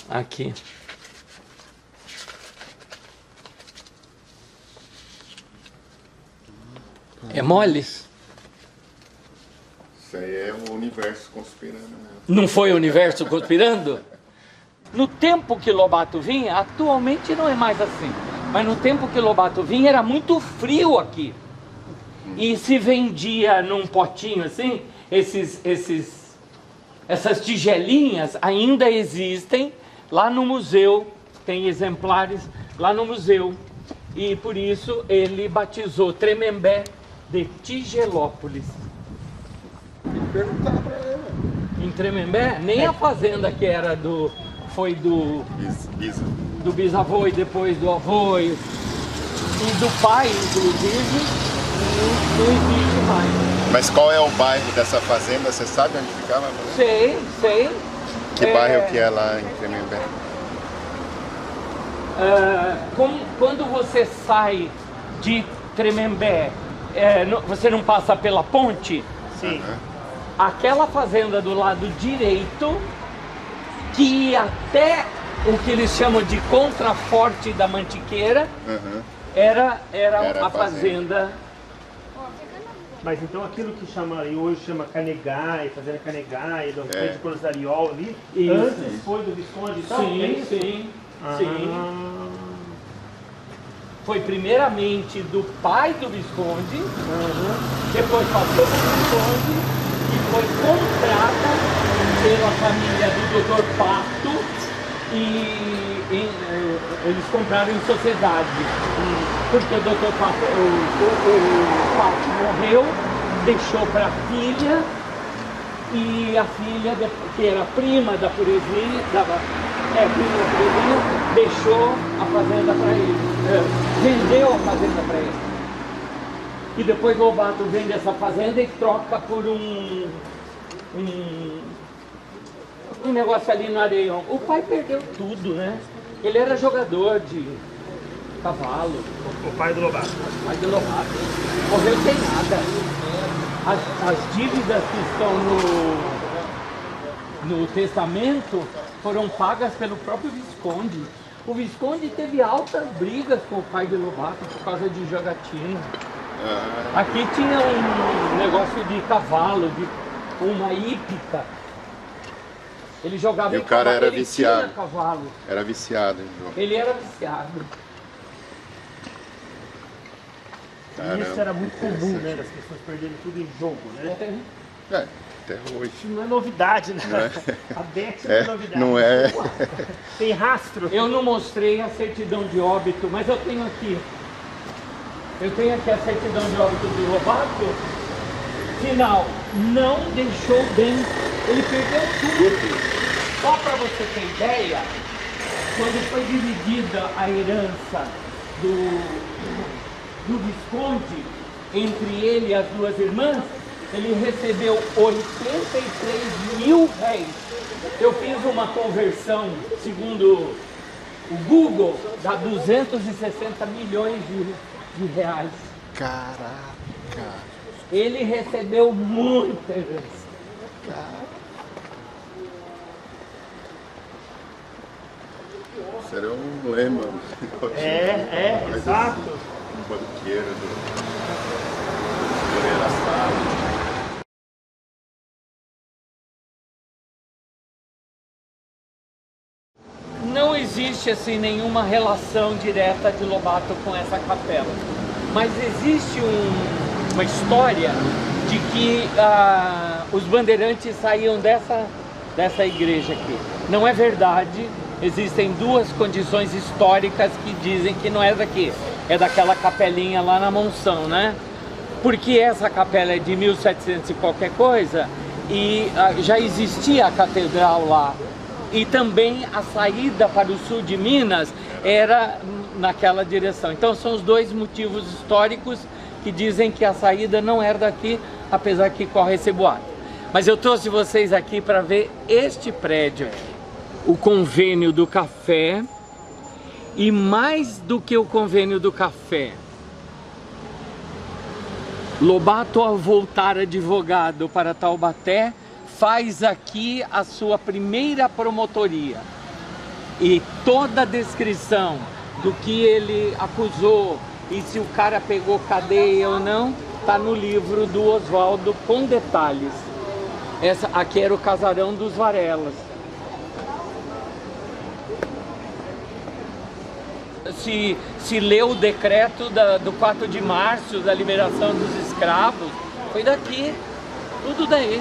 Aqui. É mole? Isso aí é o universo conspirando. Né? Não foi o universo conspirando? No tempo que Lobato vinha, atualmente não é mais assim, mas no tempo que Lobato vinha era muito frio aqui. E se vendia num potinho assim, essas tigelinhas ainda existem lá no museu, tem exemplares lá no museu. E por isso ele batizou Tremembé de Tigelópolis. Perguntar pra ele. Em Tremembé, nem a fazenda que era foi do bisavô e depois do avô e do pai, inclusive, não existe mais. Mas qual é o bairro dessa fazenda? Você sabe onde ficava? Sei. Que bairro que é lá em Tremembé? Quando você sai de Tremembé, você não passa pela ponte? Sim. Aquela fazenda do lado direito, que ia até o que eles chamam de Contraforte da Mantiqueira, era a fazenda. Mas então aquilo que hoje chama Canegai, fazenda Canegai, do Frente Cruz Ariol ali, antes foi do Visconde e tal? Sim. Foi primeiramente do pai do Visconde, depois passou para o Visconde e foi comprada pela família do Dr. Pato e eles compraram em sociedade. Porque o Dr. Pato, o Pato morreu, deixou para a filha e a filha, que era prima da Purezinha, deixou a fazenda para ele, vendeu a fazenda para ele. E depois Lobato vende essa fazenda e troca por um negócio ali no Areião. O pai perdeu tudo, né? Ele era jogador de cavalo. O pai do Lobato. O pai do Lobato. Morreu sem nada. As dívidas que estão no testamento foram pagas pelo próprio Visconde. O Visconde teve altas brigas com o pai de Lobato por causa de jogatina. Aqui tinha um negócio de cavalo, de uma hípica. Ele jogava e o cara era ele viciado. tinha cavalo. Era viciado em jogo. Ele era viciado. E isso era muito comum, né? Das pessoas perderem tudo em jogo, né? Até hoje. Isso não é novidade, né? A Beth não é novidade. Não é. Tem rastro. Eu não mostrei a certidão de óbito, mas eu tenho aqui. Eu tenho aqui a certidão de óbito do Lobato. Final, não deixou bem. Ele perdeu tudo. Só para você ter ideia, quando foi dividida a herança do Visconde entre ele e as duas irmãs, ele recebeu 83 mil réis. Eu fiz uma conversão, segundo o Google, dá 260 milhões de reais. Caraca! Ele recebeu muita herança. Isso era um lema. Exato. Um banqueiro do Moreira Salles. Não existe assim nenhuma relação direta de Lobato com essa capela, mas existe uma história de que os bandeirantes saíam dessa igreja aqui. Não é verdade, existem duas condições históricas que dizem que não é daqui, é daquela capelinha lá na Monção, né? Porque essa capela é de 1700 e qualquer coisa e já existia a catedral lá. E também a saída para o sul de Minas era naquela direção. Então são os dois motivos históricos que dizem que a saída não era daqui, apesar que corre esse boato. Mas eu trouxe vocês aqui para ver este prédio, o Convênio do Café, e mais do que o Convênio do Café, Lobato, ao voltar advogado para Taubaté, faz aqui a sua primeira promotoria. E toda a descrição do que ele acusou e se o cara pegou cadeia ou não, está no livro do Oswaldo com detalhes. Aqui era o casarão dos Varelas. Se leu o decreto do 4 de março da liberação dos escravos, foi daqui, tudo daí.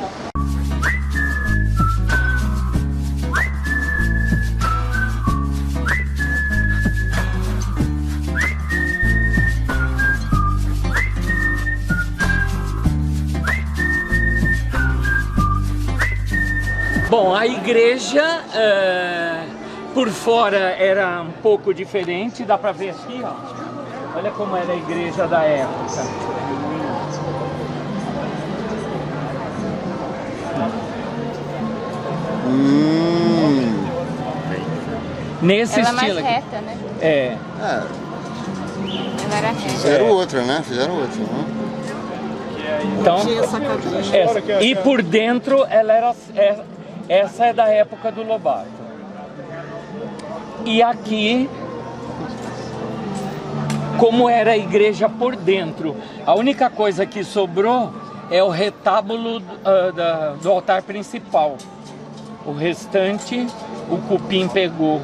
Bom, a igreja por fora era um pouco diferente, dá pra ver aqui, ó. Olha como era a igreja da época. Nesse ela estilo é mais aqui. reta, né? É. Ela era reta. Fizeram outra, né? Fizeram outra, né? Então, e por dentro ela era essa é da época do Lobato. E aqui, como era a igreja por dentro, a única coisa que sobrou é o retábulo do altar principal. O restante, o cupim pegou.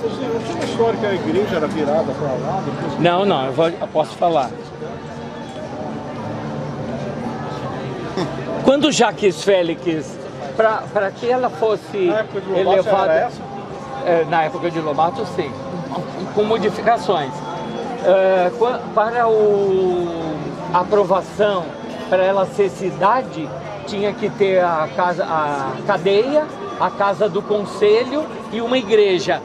Não tinha uma história que a igreja era virada para lá? Não, eu posso falar. Quando Jacques Félix, para que ela fosse elevada, na época de Lobato, sim, com modificações, para a aprovação, para ela ser cidade, tinha que ter a cadeia, a casa do conselho e uma igreja.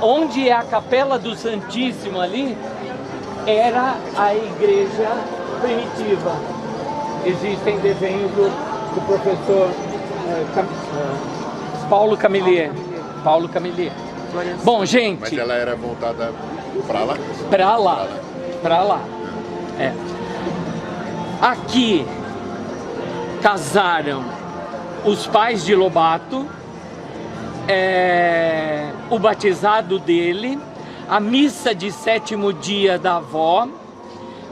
Onde é a Capela do Santíssimo ali, era a igreja primitiva. Existem desenhos do professor Paulo Camillier. Bom, gente... Mas ela era voltada para lá? Para lá. É. Aqui casaram os pais de Lobato, o batizado dele, a missa de 7º dia da avó,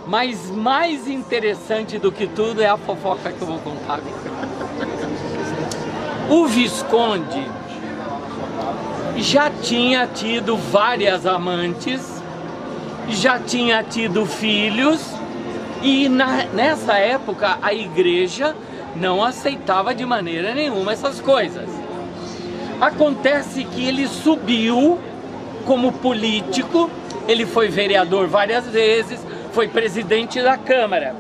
mas mais interessante do que tudo é a fofoca que eu vou contar agora. O Visconde já tinha tido várias amantes, já tinha tido filhos, e nessa época a igreja não aceitava de maneira nenhuma essas coisas. Acontece que ele subiu como político, ele foi vereador várias vezes, foi presidente da Câmara.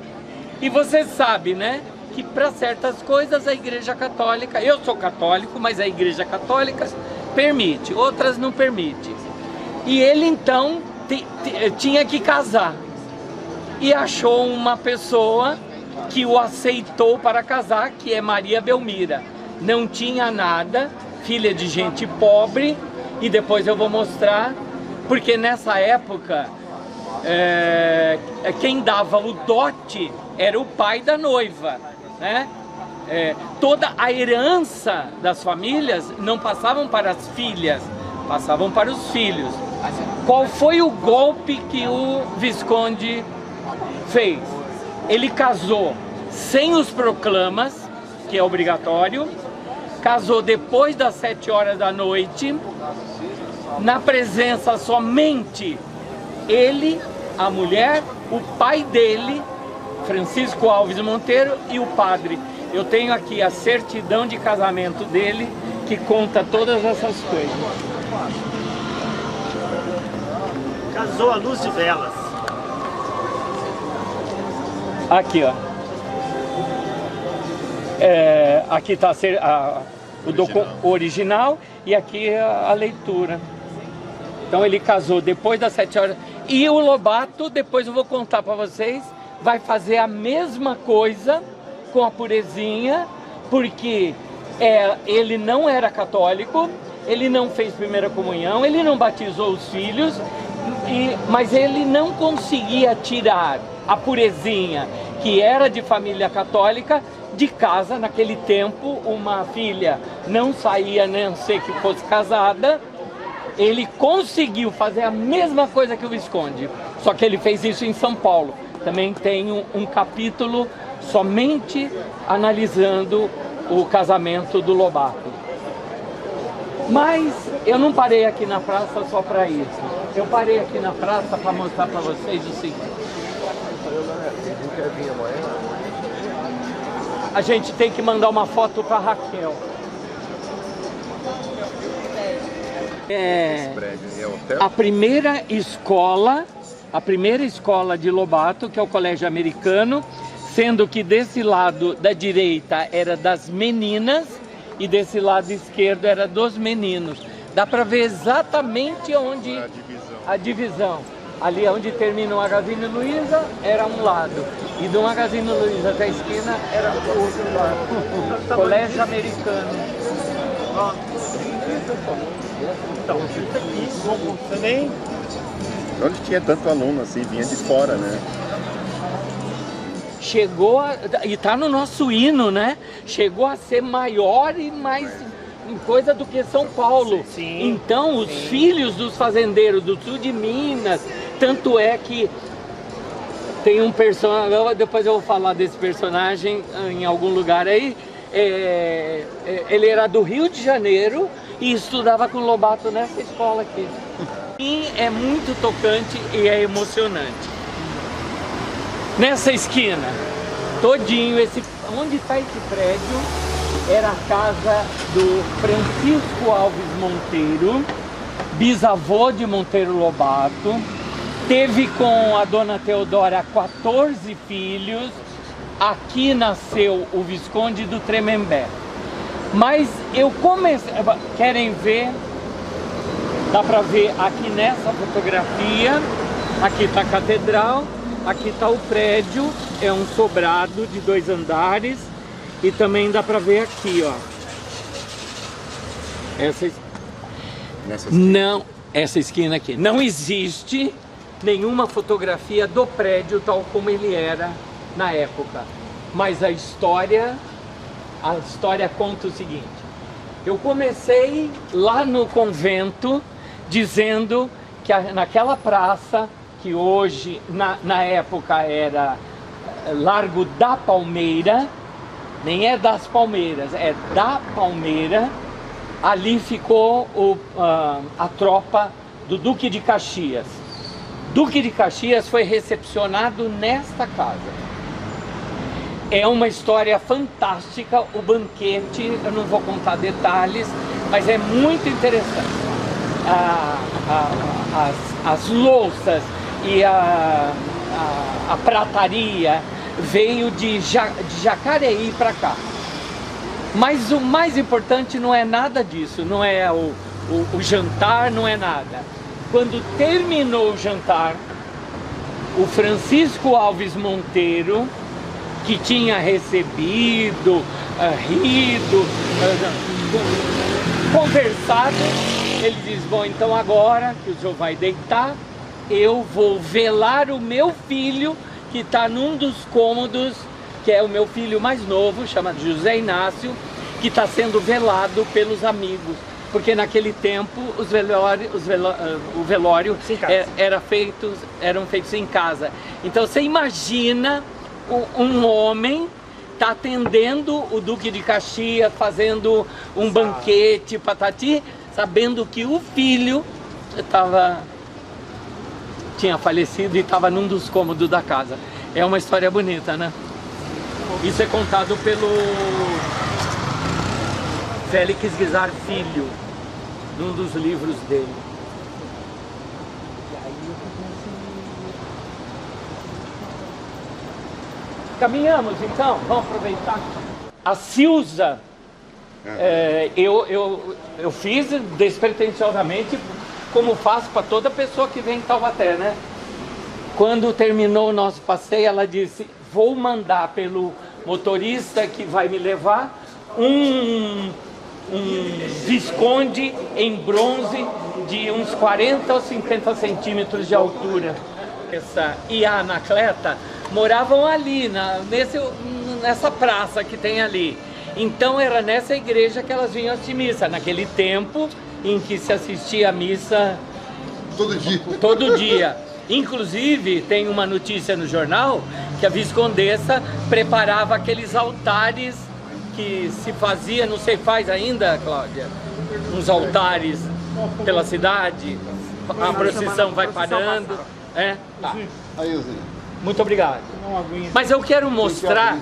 E você sabe, né, que para certas coisas a Igreja Católica, eu sou católico, mas a Igreja Católica permite, outras não permite. E ele então tinha que casar. E achou uma pessoa que o aceitou para casar, que é Maria Belmira. Não tinha nada, filha de gente pobre, e depois eu vou mostrar, porque nessa época quem dava o dote era o pai da noiva, né? Toda a herança das famílias não passavam para as filhas, passavam para os filhos. Qual foi o golpe que o Visconde fez? Ele casou sem os proclamas, que é obrigatório, casou depois das 7 horas da noite, na presença somente ele, a mulher, o pai dele, Francisco Alves Monteiro, e o padre. Eu tenho aqui a certidão de casamento dele, que conta todas essas coisas. Casou à luz de velas. Aqui, ó. Aqui está o original e aqui a leitura. Então ele casou depois das 7 horas. E o Lobato, depois eu vou contar para vocês, vai fazer a mesma coisa com a Purezinha, porque ele não era católico, ele não fez primeira comunhão, ele não batizou os filhos, mas ele não conseguia tirar a Purezinha, que era de família católica, de casa. Naquele tempo uma filha não saía, a não ser que fosse casada. Ele conseguiu fazer a mesma coisa que o Visconde, só que ele fez isso em São Paulo. Também tem um capítulo somente analisando o casamento do Lobato. Mas eu não parei aqui na praça só para isso. Eu parei aqui na praça para mostrar para vocês o seguinte. A gente tem que mandar uma foto para Raquel. A primeira escola de Lobato, que é o Colégio Americano, sendo que desse lado da direita era das meninas e desse lado esquerdo era dos meninos. Dá para ver exatamente onde a divisão. Ali onde termina o Magazine Luiza era um lado, e do Magazine Luiza até a esquina era o outro lado. Colégio Americano. Então, isso aqui também. Onde tinha tanto aluno assim, vinha de fora, né? Chegou e tá no nosso hino, né? Chegou a ser maior e mais coisa do que São Paulo. Sim, então os filhos dos fazendeiros do sul de Minas, tanto é que tem um personagem, depois eu vou falar desse personagem em algum lugar aí, ele era do Rio de Janeiro e estudava com o Lobato nessa escola aqui. E é muito tocante e é emocionante. Nessa esquina, todinho, onde está esse prédio, era a casa do Francisco Alves Monteiro, bisavô de Monteiro Lobato. Teve com a dona Teodora 14 filhos. Aqui nasceu o Visconde do Tremembé. Mas eu comecei... Querem ver? Dá para ver aqui nessa fotografia. Aqui está a catedral. Aqui está o prédio. É um sobrado de 2 andares. E também dá para ver aqui, ó. Essa esquina aqui. Não existe nenhuma fotografia do prédio tal como ele era na época. Mas a história conta o seguinte. Eu comecei lá no convento dizendo que naquela praça, que hoje, na época era Largo da Palmeira, nem é das Palmeiras, é da Palmeira, ali ficou a tropa do Duque de Caxias. Duque de Caxias foi recepcionado nesta casa. É uma história fantástica, o banquete, eu não vou contar detalhes, mas é muito interessante. As louças e a prataria veio de Jacareí para cá. Mas o mais importante não é nada disso, não é o jantar, não é nada. Quando terminou o jantar, o Francisco Alves Monteiro, que tinha recebido, rido, conversado, ele diz, bom, então agora que o senhor vai deitar, eu vou velar o meu filho, que está num dos cômodos, que é o meu filho mais novo, chamado José Inácio, que está sendo velado pelos amigos. Porque naquele tempo o velório eram feitos em casa. Então você imagina um homem tá atendendo o Duque de Caxias, fazendo um banquete, patati, sabendo que o filho tinha falecido e estava num dos cômodos da casa. É uma história bonita, né? Isso é contado pelo Félix Guizar Filho, num dos livros dele. Caminhamos então, vamos aproveitar. A Silza, eu fiz despretensiosamente, como faço para toda pessoa que vem em Taubaté, né? Quando terminou o nosso passeio, ela disse, vou mandar pelo motorista que vai me levar um Visconde em bronze de uns 40 ou 50 centímetros de altura. Essa e a Anacleta moravam ali, nessa praça que tem ali. Então era nessa igreja que elas vinham assistir missa, naquele tempo em que se assistia a missa todo dia. Inclusive, tem uma notícia no jornal que a Viscondessa preparava aqueles altares que se fazia, não sei, faz ainda, Cláudia? Uns altares pela cidade, a procissão vai parando. Tá. Muito obrigado. Mas eu quero mostrar...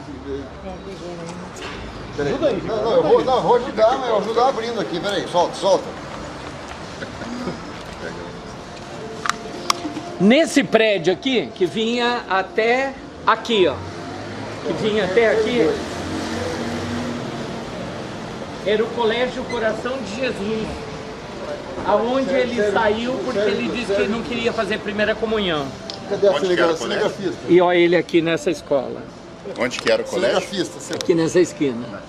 Ajuda aí. Eu vou ajudar, mas eu vou ajudar abrindo aqui. Peraí, solta. Nesse prédio aqui, que vinha até aqui, ó. Que vinha até aqui. Era o Colégio Coração de Jesus. Aonde ele saiu porque ele disse que não queria fazer primeira comunhão. Cadê a cinegrafista? E olha ele aqui nessa escola. Onde que era o colégio? Cinegrafista. Aqui nessa esquina.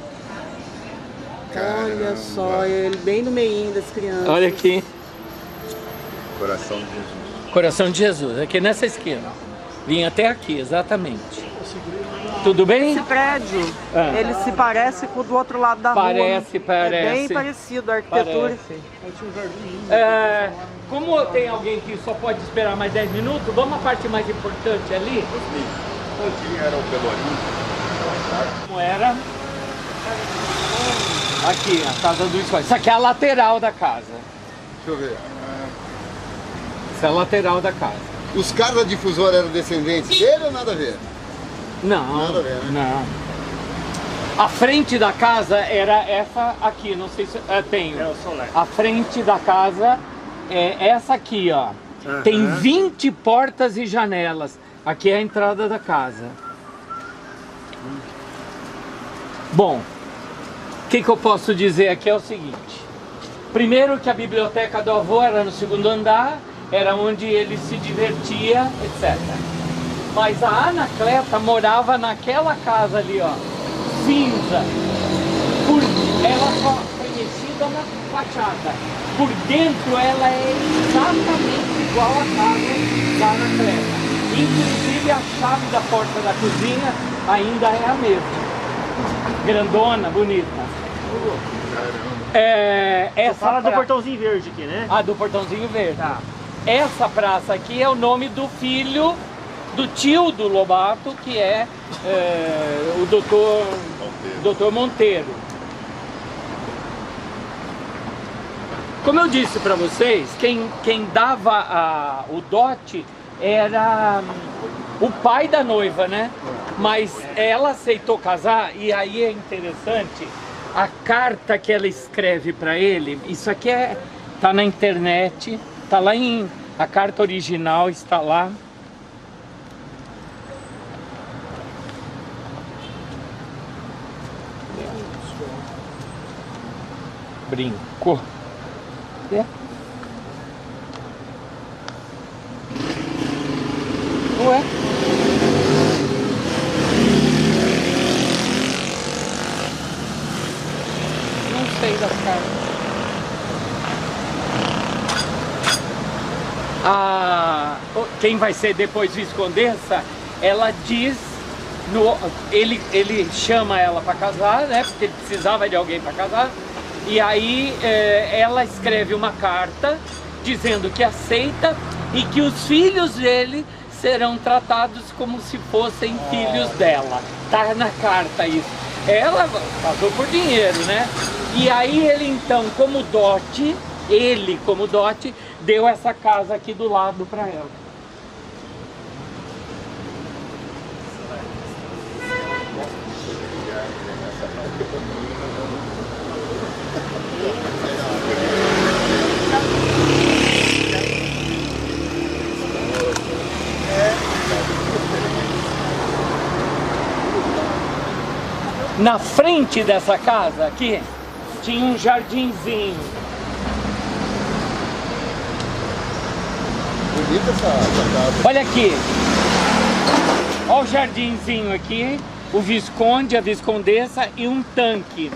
Olha só, ele bem no meio das crianças. Olha aqui. Coração de Jesus. Coração de Jesus, aqui nessa esquina. Vinha até aqui, exatamente. Tudo bem? Esse prédio, ele se parece com o do outro lado da rua. Parece. É bem parecido a arquitetura. Como tem alguém que só pode esperar mais 10 minutos, vamos à parte mais importante ali. Onde era o Pelourinho? Como era? Aqui, a casa do Escola. Isso aqui é a lateral da casa. Deixa eu ver. Essa é a lateral da casa. Os caras da difusora eram descendentes dele ou nada a ver? Não, nada a ver, né? Não. A frente da casa era essa aqui, não sei se tenho. É o solar. A frente da casa é essa aqui, ó. Tem 20 portas e janelas. Aqui é a entrada da casa. Bom, o que eu posso dizer aqui é o seguinte. Primeiro que a biblioteca do avô era no segundo andar, era onde ele se divertia, etc. Mas a Anacleta morava naquela casa ali, ó, cinza. Ela só foi mexida na fachada. Por dentro ela é exatamente igual à casa da Anacleta. Inclusive a chave da porta da cozinha ainda é a mesma. Grandona, bonita. Essa fala do portãozinho verde aqui, né? Ah, do portãozinho verde. Tá. Essa praça aqui é o nome do filho do tio do Lobato, que é o doutor Monteiro. Como eu disse para vocês, quem dava o dote era o pai da noiva, né? Mas ela aceitou casar, e aí é interessante, a carta que ela escreve para ele, isso aqui tá na internet, tá lá a carta original está lá. Brincou. É. Ué? Não sei da carta. Quem vai ser depois Viscondessa, ela diz, ele chama ela para casar, né? Porque ele precisava de alguém para casar. E aí ela escreve uma carta dizendo que aceita e que os filhos dele serão tratados como se fossem filhos dela. Tá na carta isso. Ela passou por dinheiro, né? E aí ele então, como dote, deu essa casa aqui do lado para ela. Na frente dessa casa aqui tinha um jardinzinho. Bonita essa casa. Olha aqui. Olha o jardinzinho aqui, o Visconde, a Viscondessa e um tanque.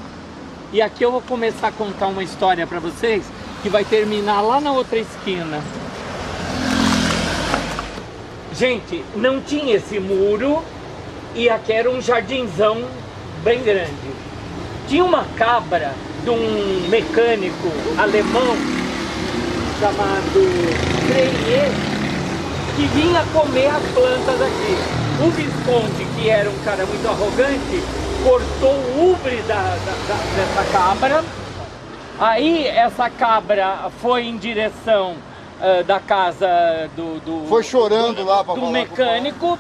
E aqui eu vou começar a contar uma história para vocês que vai terminar lá na outra esquina. Gente, não tinha esse muro e aqui era um jardinzão bem grande. Tinha uma cabra de um mecânico alemão chamado Greyer que vinha comer as plantas aqui. O Visconde, que era um cara muito arrogante, cortou o ubre dessa cabra. Aí essa cabra foi em direção da casa foi chorando lá para do mecânico.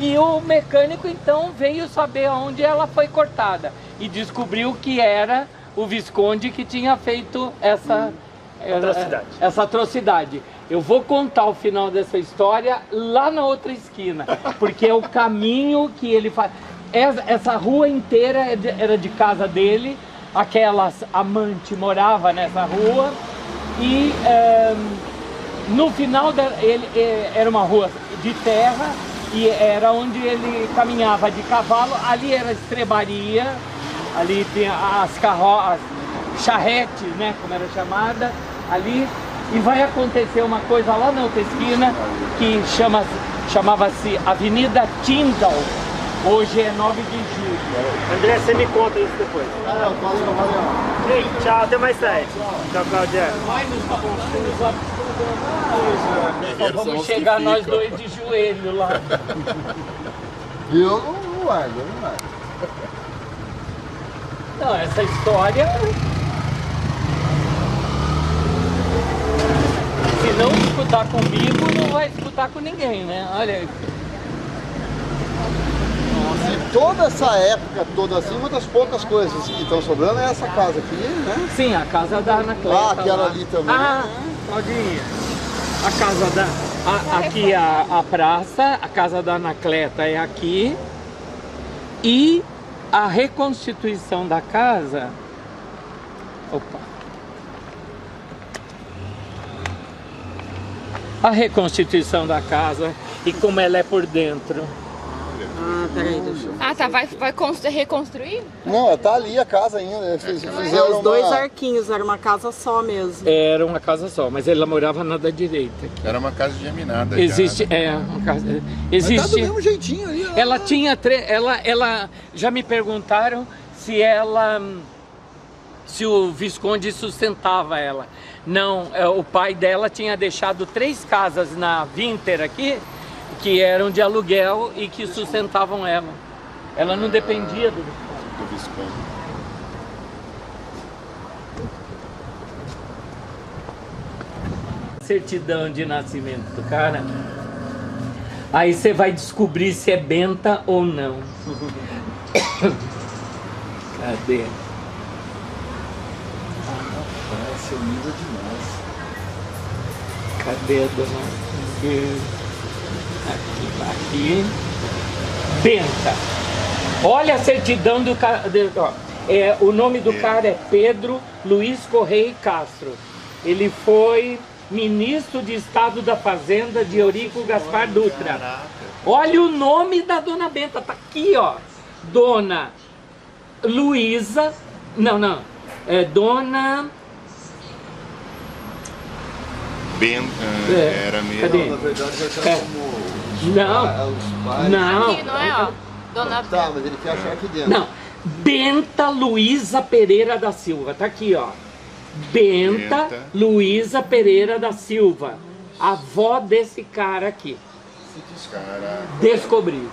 E o mecânico então veio saber onde ela foi cortada e descobriu que era o Visconde que tinha feito essa atrocidade. Eu vou contar o final dessa história lá na outra esquina, porque é o caminho que ele faz. Essa rua inteira era de casa dele, aquelas amante morava nessa rua e no final era uma rua de terra. E era onde ele caminhava de cavalo, ali era a estrebaria, ali tinha as carroças, charretes, né, como era chamada, ali. E vai acontecer uma coisa lá na outra esquina, que chamava-se Avenida Tyndall, hoje é 9 de julho. André, você me conta isso depois. Ei, tchau, até mais tarde. Tchau, Claudia. Vamos chegar nós dois de joelho lá. Eu não largo, Não, essa história, se não escutar comigo, não vai escutar com ninguém, né? Olha. Nossa, e toda essa época toda assim, uma das poucas coisas que estão sobrando é essa casa aqui, né? Sim, a casa da Anacleta. Ah, aquela ali também. Claudinha. A casa aqui a praça, a casa da Anacleta é aqui. E a reconstituição da casa. Opa! A reconstituição da casa e como ela é por dentro. Peraí, deixa eu... Ah, tá. Vai reconstruir? Não, tá ali a casa ainda. Fizeram os dois arquinhos, era uma casa só mesmo. Era uma casa só, mas ela morava na da direita. Aqui. Era uma casa geminada. Existe, uma casa. Existe. Mas tá do mesmo jeitinho ali. Ela tinha ela já me perguntaram se o Visconde sustentava ela. Não, o pai dela tinha deixado 3 casas na Winter aqui, que eram de aluguel e que sustentavam ela. Ela não dependia do Visconde. Certidão de nascimento do cara. Aí você vai descobrir se é benta ou não. Cadê? Parece humilde demais. Cadê a dona? Aqui. Benta. Olha a certidão do cara. O nome do cara é Pedro Luiz Correia Castro. Ele foi ministro de Estado da Fazenda de Eurico Gaspar Dutra. Olha o nome da Dona Benta, tá aqui, ó. Dona Luísa, Dona... Era mesmo. Cadê? Na verdade vai estar como... Não. Aqui, não é, ó? Dona Tá, mas ele quer achar aqui dentro. Não. Benta Luísa Pereira da Silva. Tá aqui, ó. Benta Luísa Pereira da Silva. Avó desse cara aqui. Caraca. Descobri.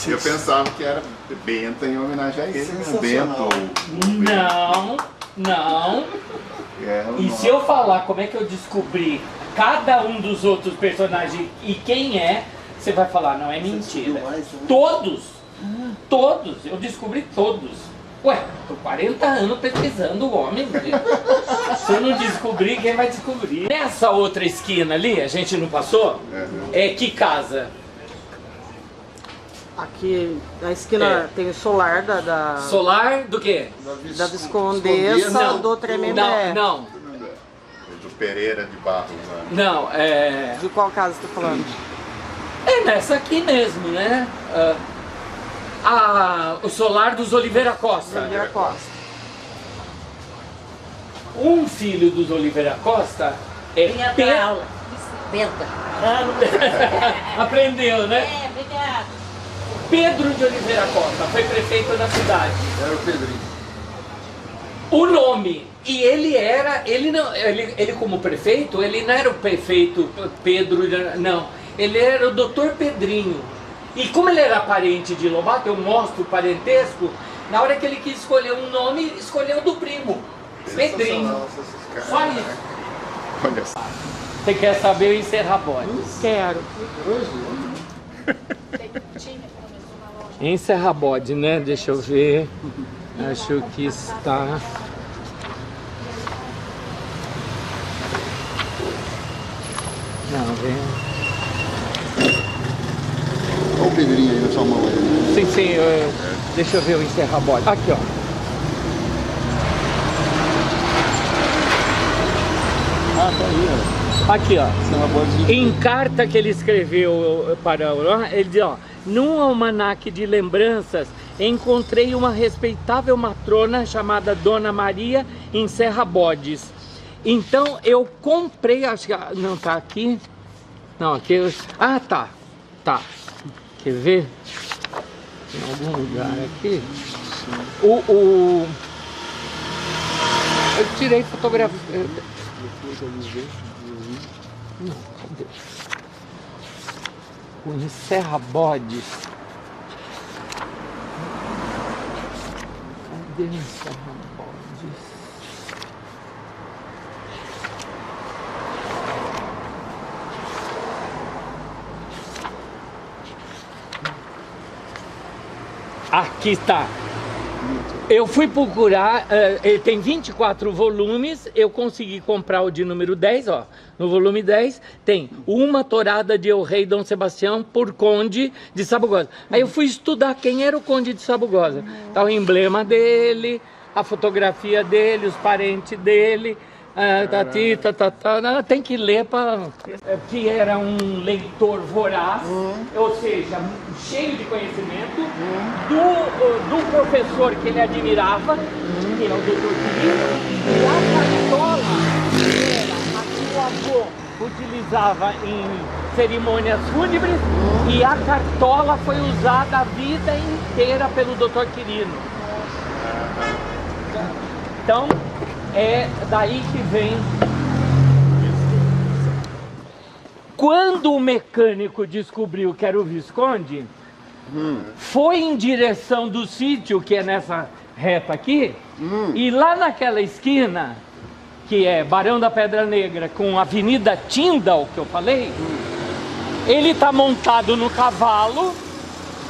Eu pensava que era Benta em homenagem a ele. Sensacional. Não. E se eu falar como é que eu descobri cada um dos outros personagens e quem é, você vai falar, não é mentira. Todos, eu descobri todos. Ué, tô 40 anos pesquisando o homem. Se eu não descobrir, quem vai descobrir? Nessa outra esquina ali, a gente não passou? É que casa? Aqui na esquina tem o solar da Solar do quê? da Viscondessa do Tremembé. Não. Do Pereira de Barros. Não, De qual casa você tá falando? É nessa aqui mesmo, né? O solar dos Oliveira Costa. Oliveira Costa. Um filho dos Oliveira Costa é aula. Benta. Aprendeu, né? Obrigado. Pedro de Oliveira Costa foi prefeito da cidade. Era o Pedrinho. O nome. E ele como prefeito, ele não era o prefeito Pedro, não. Ele era o doutor Pedrinho. E como ele era parente de Lobato, eu mostro o parentesco, na hora que ele quis escolher um nome, escolheu do primo. Pedrinho. Só isso. Olha só. Você quer saber o encerra-bode? Quero. Encerra-bode, né? Deixa eu ver. Acho que está... Não, vem. Olha o Pedrinho aí na sua mão aí. Sim, deixa eu ver o encerra-bode. Aqui, ó. Ah, tá aí, ó. Aqui, ó. Em carta que ele escreveu para o... Ele diz, ó. Num almanaque de lembranças, encontrei uma respeitável matrona chamada Dona Maria em Serra Bodes. Então eu comprei, acho que não tá aqui. Não, aqui. Ah, tá. Tá. Quer ver? Em algum lugar aqui. Eu tirei fotografia. Não, cadê? O encerra-bodes. Cadê o encerra-bodes? Aqui está. Eu fui procurar, ele tem 24 volumes, eu consegui comprar o de número 10, ó. No volume 10 tem Uma Torada de El Rei Dom Sebastião por Conde de Sabugosa. Aí eu fui estudar quem era o Conde de Sabugosa. Tá o emblema dele, a fotografia dele, os parentes dele. Tem que ler para... Que era um leitor voraz, ou seja, cheio de conhecimento, do professor que ele admirava, que é o doutor Quirino, e a cartola era a que o avô utilizava em cerimônias fúnebres, e a cartola foi usada a vida inteira pelo doutor Quirino. Então, é daí que vem. Quando o mecânico descobriu que era o Visconde, foi em direção do sítio, que é nessa reta aqui, e lá naquela esquina, que é Barão da Pedra Negra, com a Avenida Tyndall, que eu falei, ele tá montado no cavalo,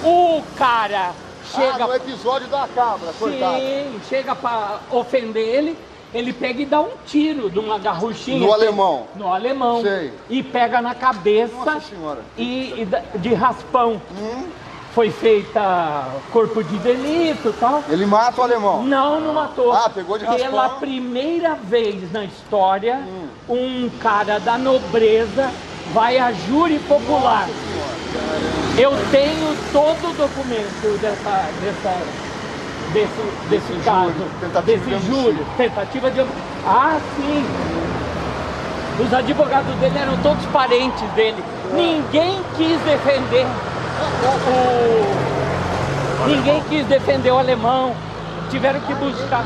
o cara chega... no episódio da cabra, coitado. Sim, chega para ofender ele. Ele pega e dá um tiro de uma garruchinha. No alemão. No alemão. Sei. E pega na cabeça. Nossa senhora. E de raspão. foi feita corpo de delito e tal. Ele mata o alemão? Não, não matou. Ah, pegou de raspão. Pela primeira vez na história, um cara da nobreza vai a júri popular. Eu tenho todo o documento desse caso, desse júri, tentativa de... Ah, sim! Os advogados dele eram todos parentes dele. Ninguém quis defender Ninguém quis defender o alemão. Tiveram que buscar...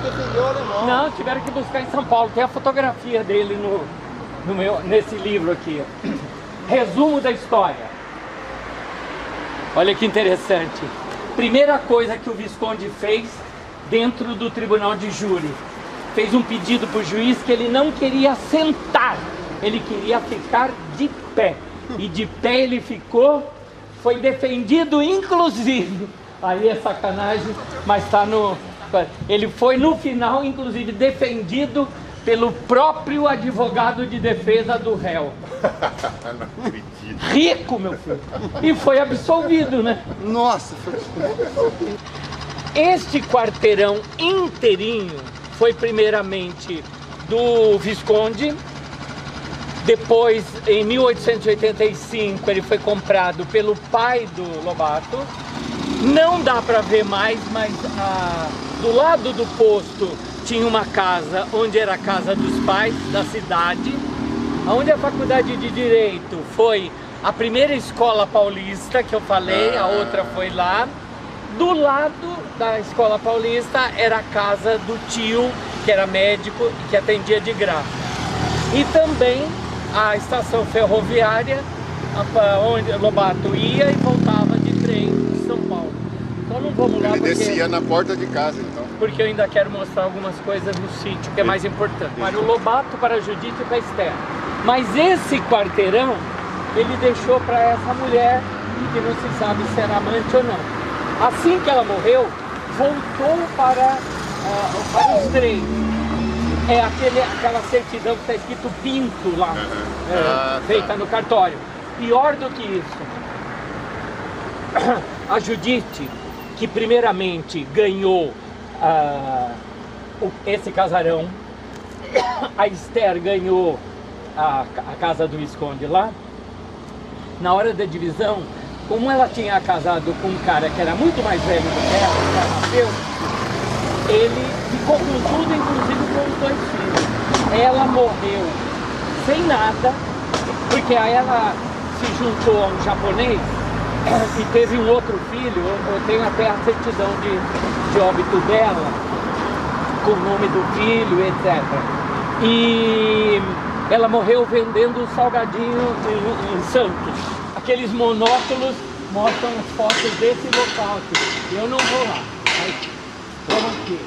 Não, tiveram que buscar em São Paulo. Tem a fotografia dele nesse livro aqui. Resumo da história. Olha que interessante. Primeira coisa que o Visconde fez dentro do tribunal de júri. Fez um pedido para o juiz que ele não queria sentar. Ele queria ficar de pé. E de pé ele ficou. Foi defendido inclusive. Aí é sacanagem, mas está no... Ele foi no final inclusive defendido pelo próprio advogado de defesa do réu. Não acredito. Rico, meu filho. E foi absolvido, né? Nossa! Este quarteirão inteirinho foi primeiramente do Visconde. Depois, em 1885, ele foi comprado pelo pai do Lobato. Não dá para ver mais, mas do lado do posto tinha uma casa, onde era a casa dos pais da cidade, onde a faculdade de Direito foi a primeira escola paulista que eu falei, a outra foi lá. Do lado da escola paulista era a casa do tio, que era médico e que atendia de graça. E também a estação ferroviária, onde Lobato ia e voltava de trem em São Paulo. Então não vamos lá porque... Ele descia na porta de casa, então. Porque eu ainda quero mostrar algumas coisas no sítio, que é mais importante. Para o Lobato, para a Judite e para a Esther. Mas esse quarteirão, ele deixou para essa mulher, que não se sabe se era amante ou não. Assim que ela morreu, voltou para os três. É aquela certidão que está escrito Pinto lá, feita no cartório. Pior do que isso, a Judite, que primeiramente ganhou esse casarão, a Esther ganhou a casa do Visconde lá. Na hora da divisão, como ela tinha casado com um cara que era muito mais velho do que ela, que era Mateus, ele ficou com tudo, inclusive com os 2 filhos. Ela morreu sem nada, porque aí ela se juntou a um japonês e teve um outro filho. Eu tenho até a certidão de óbito dela, com o nome do filho, etc. E ela morreu vendendo salgadinho em Santos. Aqueles monóculos mostram as fotos desse local aqui. Eu não vou lá. Vamos aqui.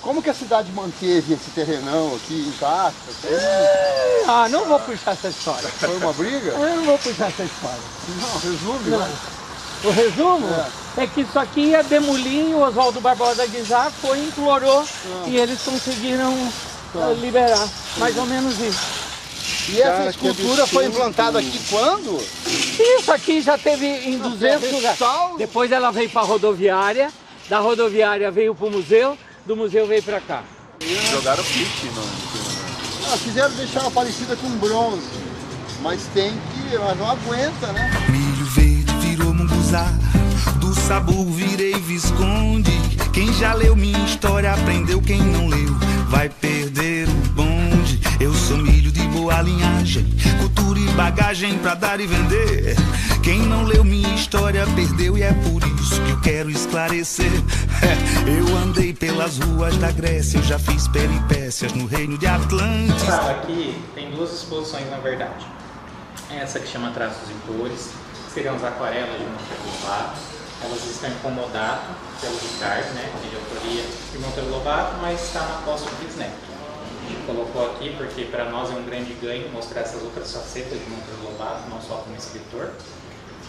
Como que a cidade manteve esse terrenão aqui intacto? Não vou puxar essa história. Foi uma briga? Eu não vou puxar essa história. Não, resume. Não. O resumo é que isso aqui ia demolir, o Oswaldo Barbosa Guizar foi, implorou e eles conseguiram liberar. Mais ou menos isso. E essa escultura foi implantada aqui quando? Isso aqui já teve em 200 lugares. Depois ela veio para a rodoviária, da rodoviária veio para o museu, do museu veio para cá. Jogaram pit, não. Quiseram deixar ela parecida com bronze, mas mas não aguenta, né? Milho verde virou munguzá, do sabor virei Visconde. Quem já leu minha história aprendeu, quem não leu vai perder o bonde. Eu sou milho de boa linhagem, cultura e bagagem pra dar e vender. Quem não leu minha história perdeu, e é por isso que eu quero esclarecer. Eu andei pelas ruas da Grécia, eu já fiz peripécias no reino de Atlantis. Aqui tem 2 exposições na verdade. Essa que chama Traços e Cores, seriam as aquarelas de Monteiro Lobato. Elas estão em comodato pelo Ricardo, né, de autoria de Monteiro Lobato, mas está na posse do bisneto. A gente colocou aqui porque para nós é um grande ganho mostrar essas outras facetas de Monteiro Lobato, não só como escritor.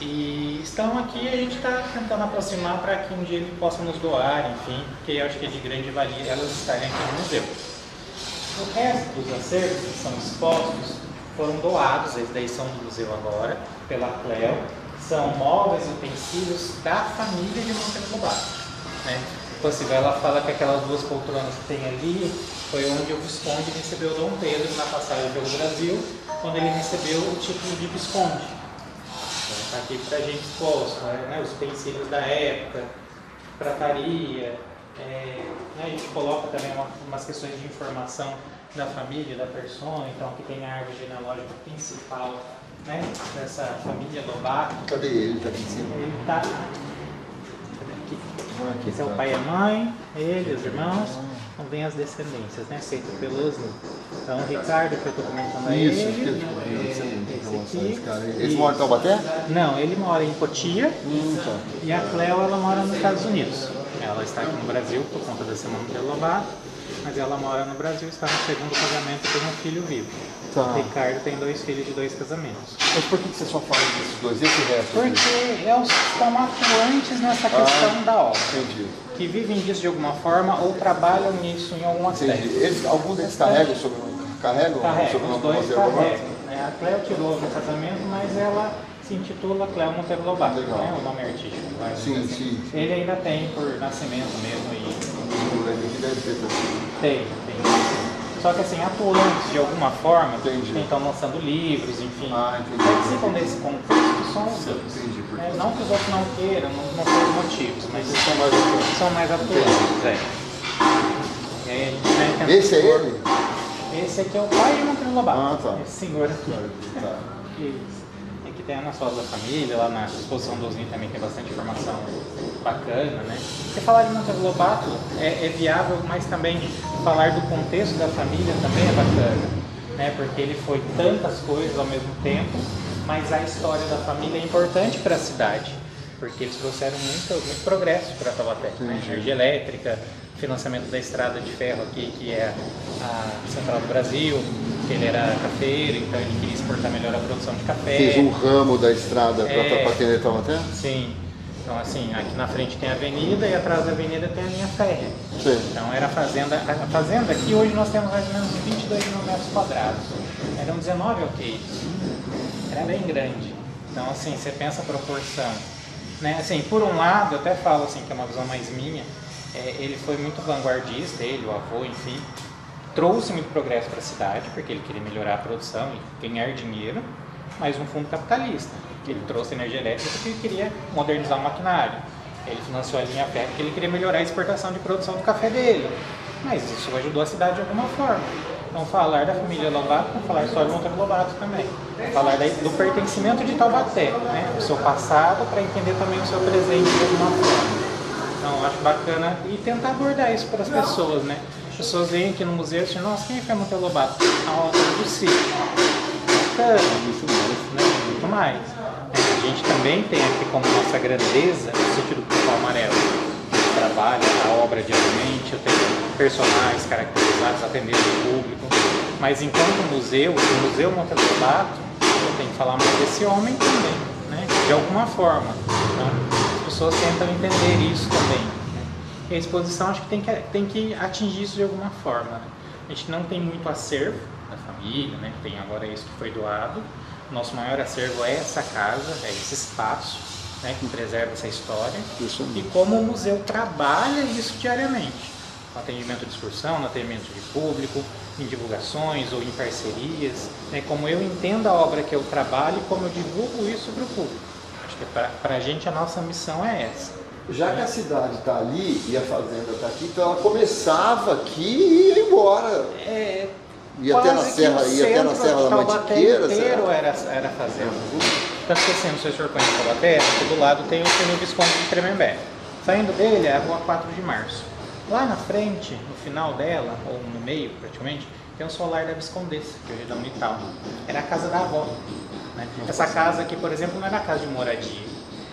E estão aqui e a gente está tentando aproximar para que um dia ele possa nos doar, enfim, porque eu acho que é de grande valia elas estarem aqui no museu. O resto dos acervos que são expostos foram doados, eles daí são do museu agora, pela Cleo. São móveis e utensílios da família de Monteiro Lobato. Né? Possível, ela fala que aquelas 2 poltronas que tem ali foi onde o Visconde recebeu Dom Pedro na passagem pelo Brasil, quando ele recebeu o título de Visconde. Então, está aqui para a gente exposto, né? Os utensílios da época, prataria, a gente coloca também umas questões de informação da família, da persona. Então aqui tem a árvore genealógica principal, né, dessa família Lobato. Cadê ele? Tá aqui em cima? Ele está aqui. Esse é o pai e a mãe, ele, os irmãos. Então vem as descendências, né, feitas pelos. Então o Ricardo, que eu estou comentando aí. Esse aqui. Ele mora em Taubaté? Não, ele mora em Cotia. Tá. E a Cleo, ela mora nos Estados Unidos. Ela está aqui no Brasil por conta da Semana Monteiro Lobato, mas ela mora no Brasil, está no segundo casamento e tem um filho vivo. Tá. Ricardo tem 2 filhos de 2 casamentos. Mas por que você só fala desses 2 e esse resto? Porque eles estão atuantes nessa questão da obra. Entendi. Que vivem disso de alguma forma ou trabalham nisso em algum aspecto. Alguns deles carregam sobre os 2 carregam. A Cleo tirou no casamento, mas ela se intitula Cleo Monteiro Lobato, né? O nome artístico. Sim. Ele ainda tem por nascimento mesmo. Tem. Só que assim, atuantes de alguma forma, estão lançando livros, enfim, participam desse contexto, são os outros. Não que os outros não queiram, não são os motivos, mas eles são mais atuantes. E aí a gente, né, esse é ele? Esse aqui é o pai de Monteiro Lobato, tá. Esse senhor aqui. Isso. Aqui tem a nossa da família, lá na exposição do Ozinho também tem bastante informação bacana, né? Porque falar de Monteiro Lobato é viável, mas também falar do contexto da família também é bacana, né? Porque ele foi tantas coisas ao mesmo tempo, mas a história da família é importante para a cidade, porque eles trouxeram muito progresso para Taubaté, né? Energia elétrica, financiamento da estrada de ferro aqui, que é a Central do Brasil, que ele era cafeiro, então ele queria exportar melhor a produção de café. Fez um ramo da estrada para atender Taubaté? Sim. Então assim, aqui na frente tem a avenida e atrás da avenida tem a linha férrea. Sim. Então era a fazenda aqui hoje nós temos mais ou menos 22 mil metros quadrados. Eram 19 alqueires. Era bem grande. Então assim, você pensa a proporção. Né? Assim, por um lado, eu até falo assim, que é uma visão mais minha, ele foi muito vanguardista, ele, o avô, enfim, trouxe muito progresso para a cidade, porque ele queria melhorar a produção e ganhar dinheiro, mas um fundo capitalista, que ele trouxe energia elétrica porque ele queria modernizar o maquinário. Ele financiou a linha férrea porque ele queria melhorar a exportação de produção do café dele, mas isso ajudou a cidade de alguma forma. Então falar da família Lobato, falar só de Monteiro Lobato também. Falar do pertencimento de Taubaté, né? O seu passado, para entender também o seu presente de alguma forma. Então, eu acho bacana e tentar abordar isso para as pessoas, né? As pessoas vêm aqui no museu e dizem, nossa, quem foi Monteiro Lobato? A obra do sítio. Bacana, muito mais. A gente também tem aqui como nossa grandeza o sítio do Pico Amarelo. Eu trabalho a obra diariamente, eu tenho personagens caracterizados, atendendo o público. Mas enquanto museu, o Museu Monteiro Lobato, eu tenho que falar mais desse homem também, né? De alguma forma. Então, as pessoas tentam entender isso também, né? E a exposição acho que tem que atingir isso de alguma forma, né? A gente não tem muito acervo da família, né? Tem agora isso que foi doado. O nosso maior acervo é essa casa, é esse espaço, né, que preserva essa história. E como o museu trabalha isso diariamente. No atendimento de excursão, no atendimento de público, em divulgações ou em parcerias, né? Como eu entendo a obra que eu trabalho e como eu divulgo isso para o público. Para a gente a nossa missão é essa. Já que a cidade está ali e a fazenda está aqui, então ela começava aqui e ia embora. Ia até na Serra da Mantiqueira. O inteiro era fazenda. Tanto que assim, não sei se o senhor conhece Taubaté, do lado tem o Senhor Visconde de Tremembé. Saindo dele é a rua 4 de Março. Lá na frente, no final dela, ou no meio praticamente, tem o solar da Viscondessa, que hoje é da Unital. Era a casa da avó. Né? Essa casa aqui, por exemplo, não era a casa de moradia,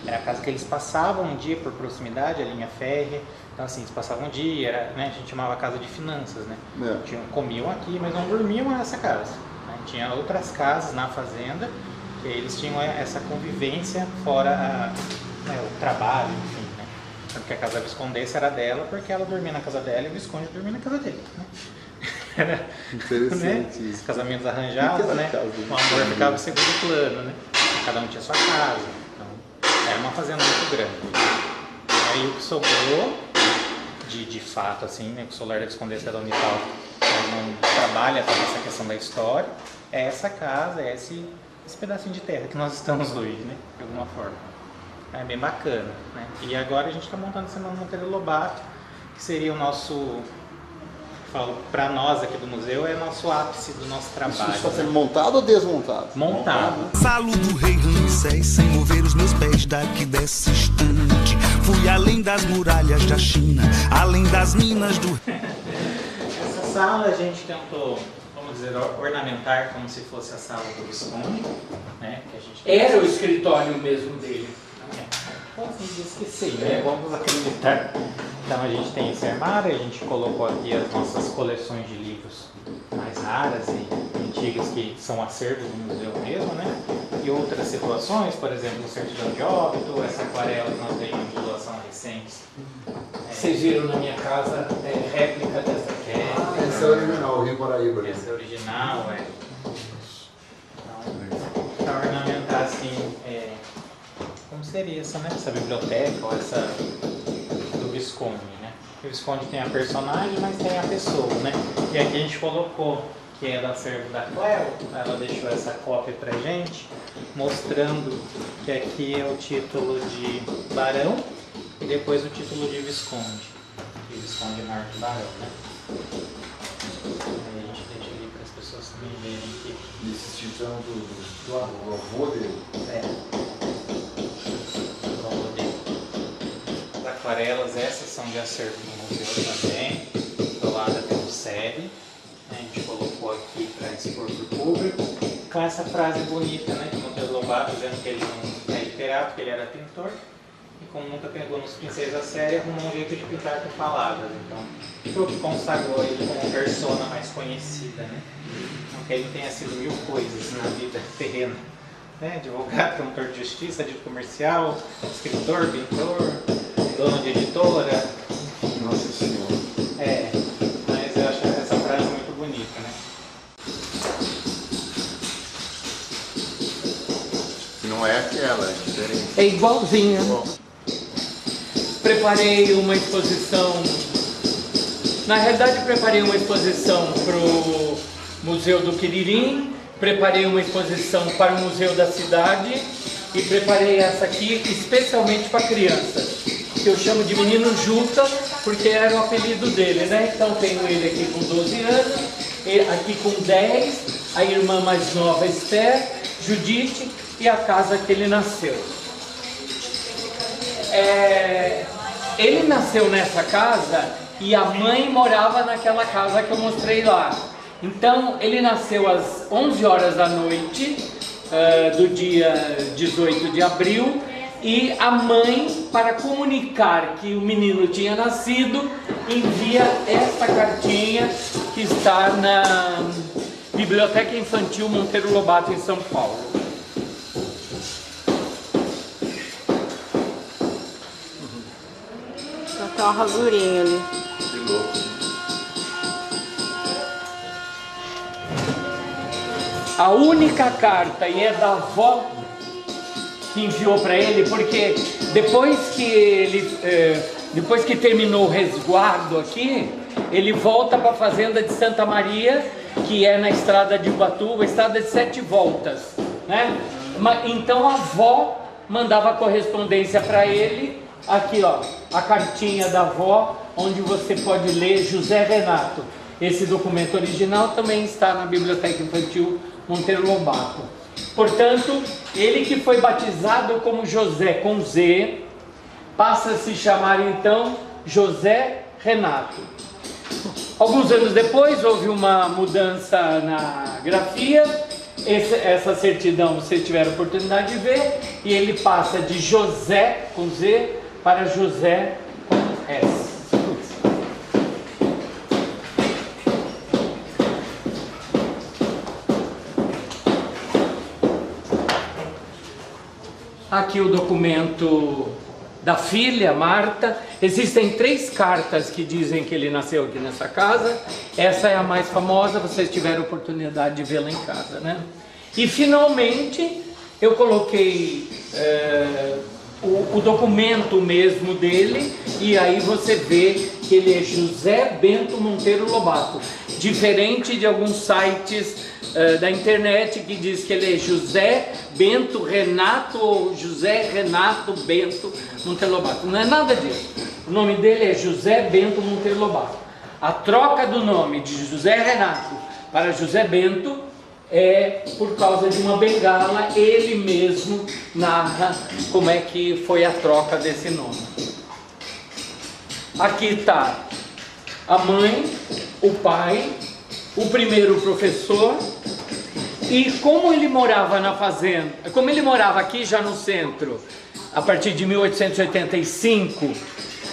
era a casa que eles passavam um dia por proximidade, a linha férrea. Então assim, eles passavam um dia, né? A gente chamava casa de finanças, né? Comiam aqui, mas não dormiam nessa casa, né? Tinha outras casas na fazenda, que eles tinham essa convivência fora o trabalho, enfim, né? Porque a casa da Viscondessa era dela, porque ela dormia na casa dela e o Visconde dormia na casa dele, né? Era, Interessante né? isso. Os casamentos arranjados, né? O amor ficava em segundo plano, né? Cada um tinha sua casa. Então, era uma fazenda muito grande. E aí o que sobrou, de fato, assim, né? Que o Solar da Viscondessa da Unital não trabalha toda essa questão da história, é essa casa, é esse pedacinho de terra que nós estamos hoje, né? De alguma forma. É bem bacana, né? E agora a gente está montando esse Monteiro Lobato, que seria o nosso, falo, para nós aqui do museu, é o nosso ápice do nosso trabalho. Isso está sendo montado ou desmontado? Montado. Salo do rei Ramsés, sem mover os meus pés daqui dessa estante. Fui além das muralhas da China, além das minas do... Essa sala a gente tentou, vamos dizer, ornamentar como se fosse a sala do Visconde, né? Que a gente... Era o escritório mesmo dele. Pode esquecer, né? Vamos acreditar. Então a gente tem esse armário, a gente colocou aqui as nossas coleções de livros mais raras e antigas que são acervos do museu mesmo, né? E outras situações, por exemplo, o certidão de óbito, essa aquarela que nós temos de doação recente. Vocês viram na minha casa réplica dessa aqui. Esse é o original, o Rio Paraíba. Né? Esse é original, é. Então, para ornamentar assim, como seria essa biblioteca ou essa do Visconde, né? O Visconde tem a personagem, mas tem a pessoa, né? E aqui a gente colocou, que é do acervo da Cleo, ela deixou essa cópia pra gente, mostrando que aqui é o título de Barão e depois o título de Visconde. De Visconde Norte Barão, né? Aí a gente deixa ali para as pessoas também verem aqui. E esse título é do avô dele? É. As aquarelas, essas são de acervo do museu também. Do lado tem o SEB. A gente colocou aqui para expor para o público. Com essa frase bonita, né? De Monteiro Lobato, dizendo que ele não é literato, que ele era pintor. E como nunca pegou nos pincéis a sério, arrumou um jeito de pintar com palavras. Então, foi o que consagrou ele como persona mais conhecida, né? Não que ele tenha sido mil coisas na vida terrena. Né? Advogado, promotor de justiça, dito comercial, escritor, pintor, dono de editora. Nossa Senhora. Mas eu acho essa frase muito bonita, né? Não é aquela, é diferente. É igualzinha. Preparei uma exposição, na realidade preparei uma exposição para o Museu do Quiririm, preparei uma exposição para o Museu da Cidade e preparei essa aqui especialmente para crianças, que eu chamo de Menino Juca, porque era o apelido dele, né? Então tenho ele aqui com 12 anos, aqui com 10, a irmã mais nova Esther, Judite e a casa que ele nasceu. Ele nasceu nessa casa e a mãe morava naquela casa que eu mostrei lá. Então ele nasceu às 11 horas da noite do dia 18 de abril e a mãe, para comunicar que o menino tinha nascido, envia esta cartinha que está na Biblioteca Infantil Monteiro Lobato em São Paulo. Tem uma rasurinha ali. Que louco. A única carta, e é da avó que enviou para ele, porque depois que terminou o resguardo aqui, ele volta para a fazenda de Santa Maria, que é na estrada de Ubatuba, estrada de 7 voltas, né? Então a avó mandava correspondência para ele. Aqui, ó, a cartinha da avó, onde você pode ler José Renato. Esse documento original também está na Biblioteca Infantil Monteiro Lobato. Portanto, ele que foi batizado como José com Z, passa a se chamar então José Renato. Alguns anos depois houve uma mudança na grafia. Essa certidão vocês tiveram a oportunidade de ver, e ele passa de José com Z para José com S. Aqui o documento da filha, Marta. Existem 3 cartas que dizem que ele nasceu aqui nessa casa. Essa é a mais famosa, vocês tiveram oportunidade de vê-la em casa, né? E finalmente eu coloquei o documento mesmo dele, e aí você vê que ele é José Bento Monteiro Lobato, diferente de alguns sites da internet que diz que ele é José Bento Renato ou José Renato Bento Monteiro Lobato. Não é nada disso. O nome dele é José Bento Monteiro Lobato. A troca do nome de José Renato para José Bento é por causa de uma bengala. Ele mesmo narra como é que foi a troca desse nome. Aqui está a mãe, o pai, o primeiro professor. E como ele morava na fazenda, como ele morava aqui já no centro, a partir de 1885,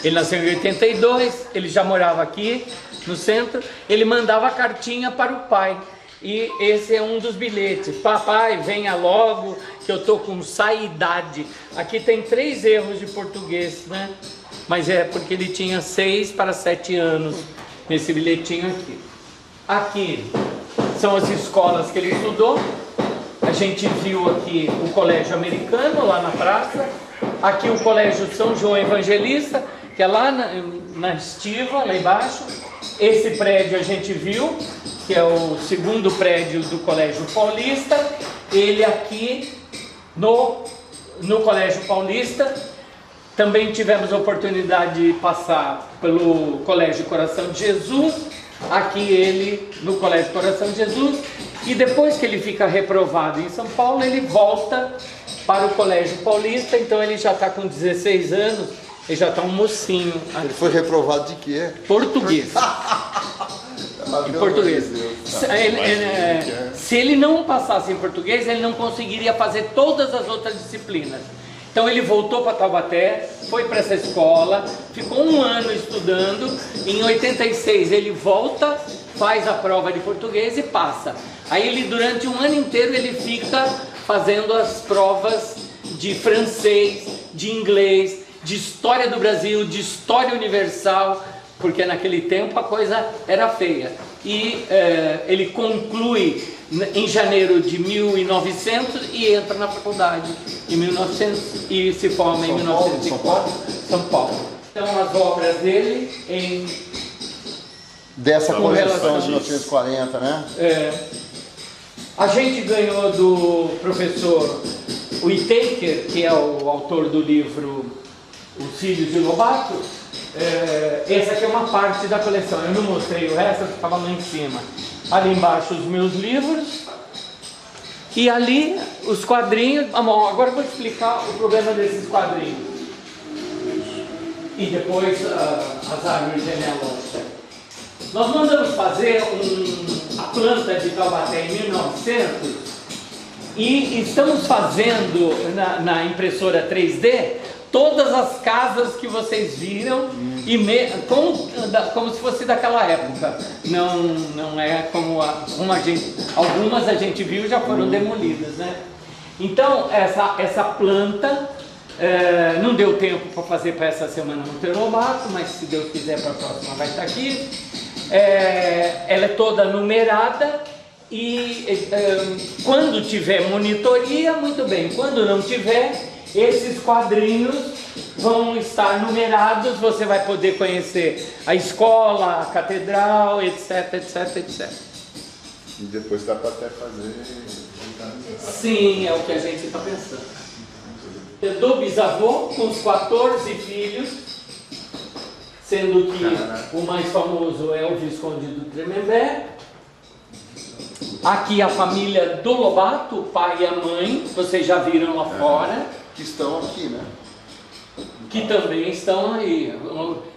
ele nasceu em 82, ele já morava aqui no centro, ele mandava cartinha para o pai. E esse é um dos bilhetes: papai, venha logo que eu estou com saidade. Aqui tem 3 erros de português, né? Mas é porque ele tinha 6 para 7 anos nesse bilhetinho aqui. Aqui são as escolas que ele estudou. A gente viu aqui o colégio americano lá na praça. Aqui o colégio São João Evangelista, que é lá na Estiva, lá embaixo. Esse prédio a gente viu, que é o segundo prédio do Colégio Paulista. Ele aqui no Colégio Paulista. Também tivemos a oportunidade de passar pelo Colégio Coração de Jesus. Aqui ele no Colégio Coração de Jesus. E depois que ele fica reprovado em São Paulo, ele volta para o Colégio Paulista. Então ele já está com 16 anos, ele já está um mocinho. Ele foi reprovado de quê? Português. Em português. Se ele não passasse em português, ele não conseguiria fazer todas as outras disciplinas. Então ele voltou para Taubaté, foi para essa escola, ficou 1 ano estudando. Em 86 ele volta, faz a prova de português e passa. Aí ele, durante 1 ano inteiro, ele fica fazendo as provas de francês, de inglês, de história do Brasil, de história universal, porque naquele tempo a coisa era feia. E ele conclui em janeiro de 1900 e entra na faculdade em 1900 e se forma em 1904, São Paulo. Então as obras dele dessa coleção de 1940, né? A gente ganhou do professor Whittaker, que é o autor do livro Os Filhos de Lobato. Essa aqui é uma parte da coleção. Eu não mostrei o resto, estava lá em cima. Ali embaixo os meus livros. E ali os quadrinhos. Agora eu vou explicar o problema desses quadrinhos. E depois as árvores genealógicas. Nós mandamos fazer a planta de Taubaté em 1900 e estamos fazendo na impressora 3D todas as casas que vocês viram, como se fosse daquela época. Não é como algumas a gente viu já foram demolidas, né? Então essa planta não deu tempo para fazer para essa semana Monteiro Lobato, mas se Deus quiser para a próxima vai estar aqui. Ela é toda numerada e quando tiver monitoria, muito bem. Quando não tiver, esses quadrinhos vão estar numerados. Você vai poder conhecer a escola, a catedral, etc, etc, etc. E depois dá para até fazer... Sim, é o que a gente está pensando. Do bisavô, com os 14 filhos, sendo que o mais famoso é o Visconde do Tremembé. Aqui a família do Lobato, o pai e a mãe, vocês já viram lá fora. Que estão aqui, né? Que também estão aí.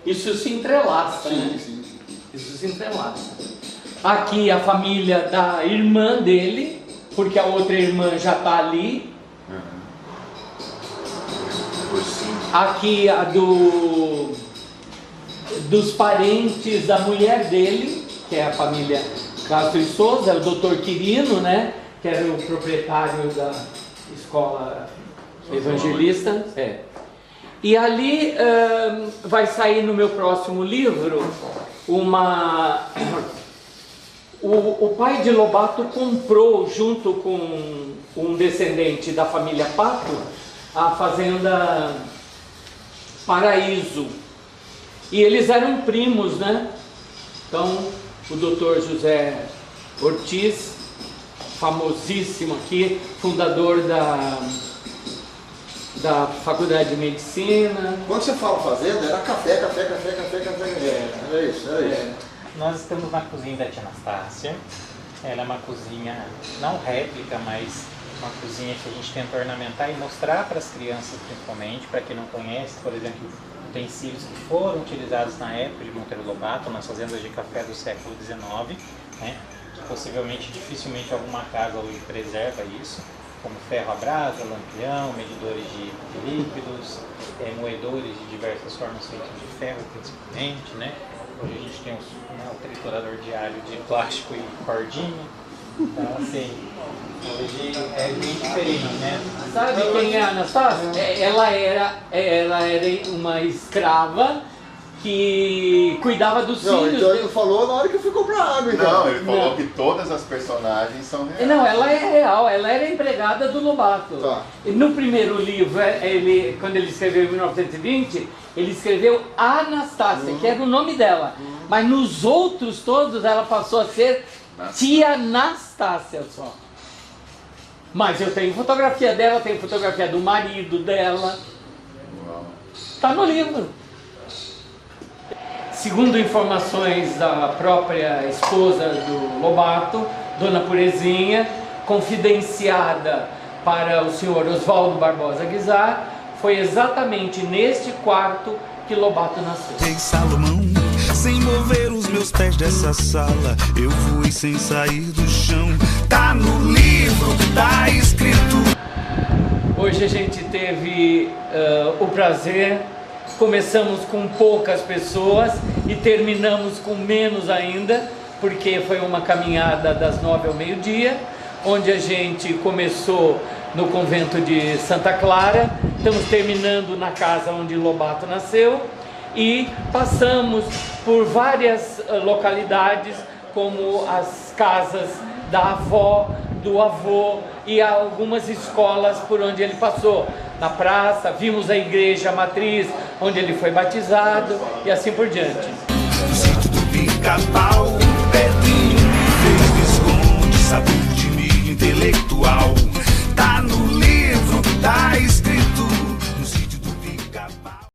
Isso se entrelaça, né? Sim. Isso se entrelaça. Aqui a família da irmã dele, porque a outra irmã já está ali. Aqui a dos parentes da mulher dele, que é a família Castro e Souza, o Dr. Quirino, né? Que era o proprietário da escola evangelista. E ali vai sair no meu próximo livro o pai de Lobato comprou, junto com um descendente da família Pato, a fazenda Paraíso. E eles eram primos, né? Então, o doutor José Ortiz, famosíssimo aqui, fundador da Faculdade de Medicina. Quando você fala fazenda, era café. Era isso. Nós estamos na cozinha da tia Anastácia. Ela é uma cozinha, não réplica, mas uma cozinha que a gente tenta ornamentar e mostrar para as crianças, principalmente, para quem não conhece, por exemplo, utensílios que foram utilizados na época de Monteiro Lobato, nas fazendas de café do século XIX, né? Possivelmente, dificilmente alguma casa hoje preserva isso, como ferro à brasa, lampião, medidores de líquidos, moedores de diversas formas feitos de ferro, principalmente, né? Hoje a gente tem o triturador de alho de plástico e cordinha. Então, assim, hoje é bem diferente, né? Sabe quem é a Anastácia? Ela era uma escrava que cuidava dos filhos. Então ele não falou na hora que eu fui comprar água, então. Não, ele falou que todas as personagens são reais. Não, ela é real, ela era empregada do Lobato. Tá. No primeiro livro, quando ele escreveu em 1920, ele escreveu Anastácia, que era o nome dela. Mas nos outros todos ela passou a ser Tia Anastácia só. Mas eu tenho fotografia dela, tenho fotografia do marido dela. Tá no livro. Segundo informações da própria esposa do Lobato, Dona Purezinha, confidenciada para o senhor Oswaldo Barbosa Guizar, foi exatamente neste quarto que Lobato nasceu. Rei Salomão, sem mover os meus pés dessa sala, eu fui sem sair do chão. Tá no livro, tá escrito. Hoje a gente teve o prazer. Começamos com poucas pessoas e terminamos com menos ainda, porque foi uma caminhada das 9 ao meio-dia, onde a gente começou no convento de Santa Clara, estamos terminando na casa onde Lobato nasceu e passamos por várias localidades, como as casas da avó, do avô e algumas escolas por onde ele passou. Na praça, vimos a igreja matriz, onde ele foi batizado e assim por diante. No sítio do Pica-Pau.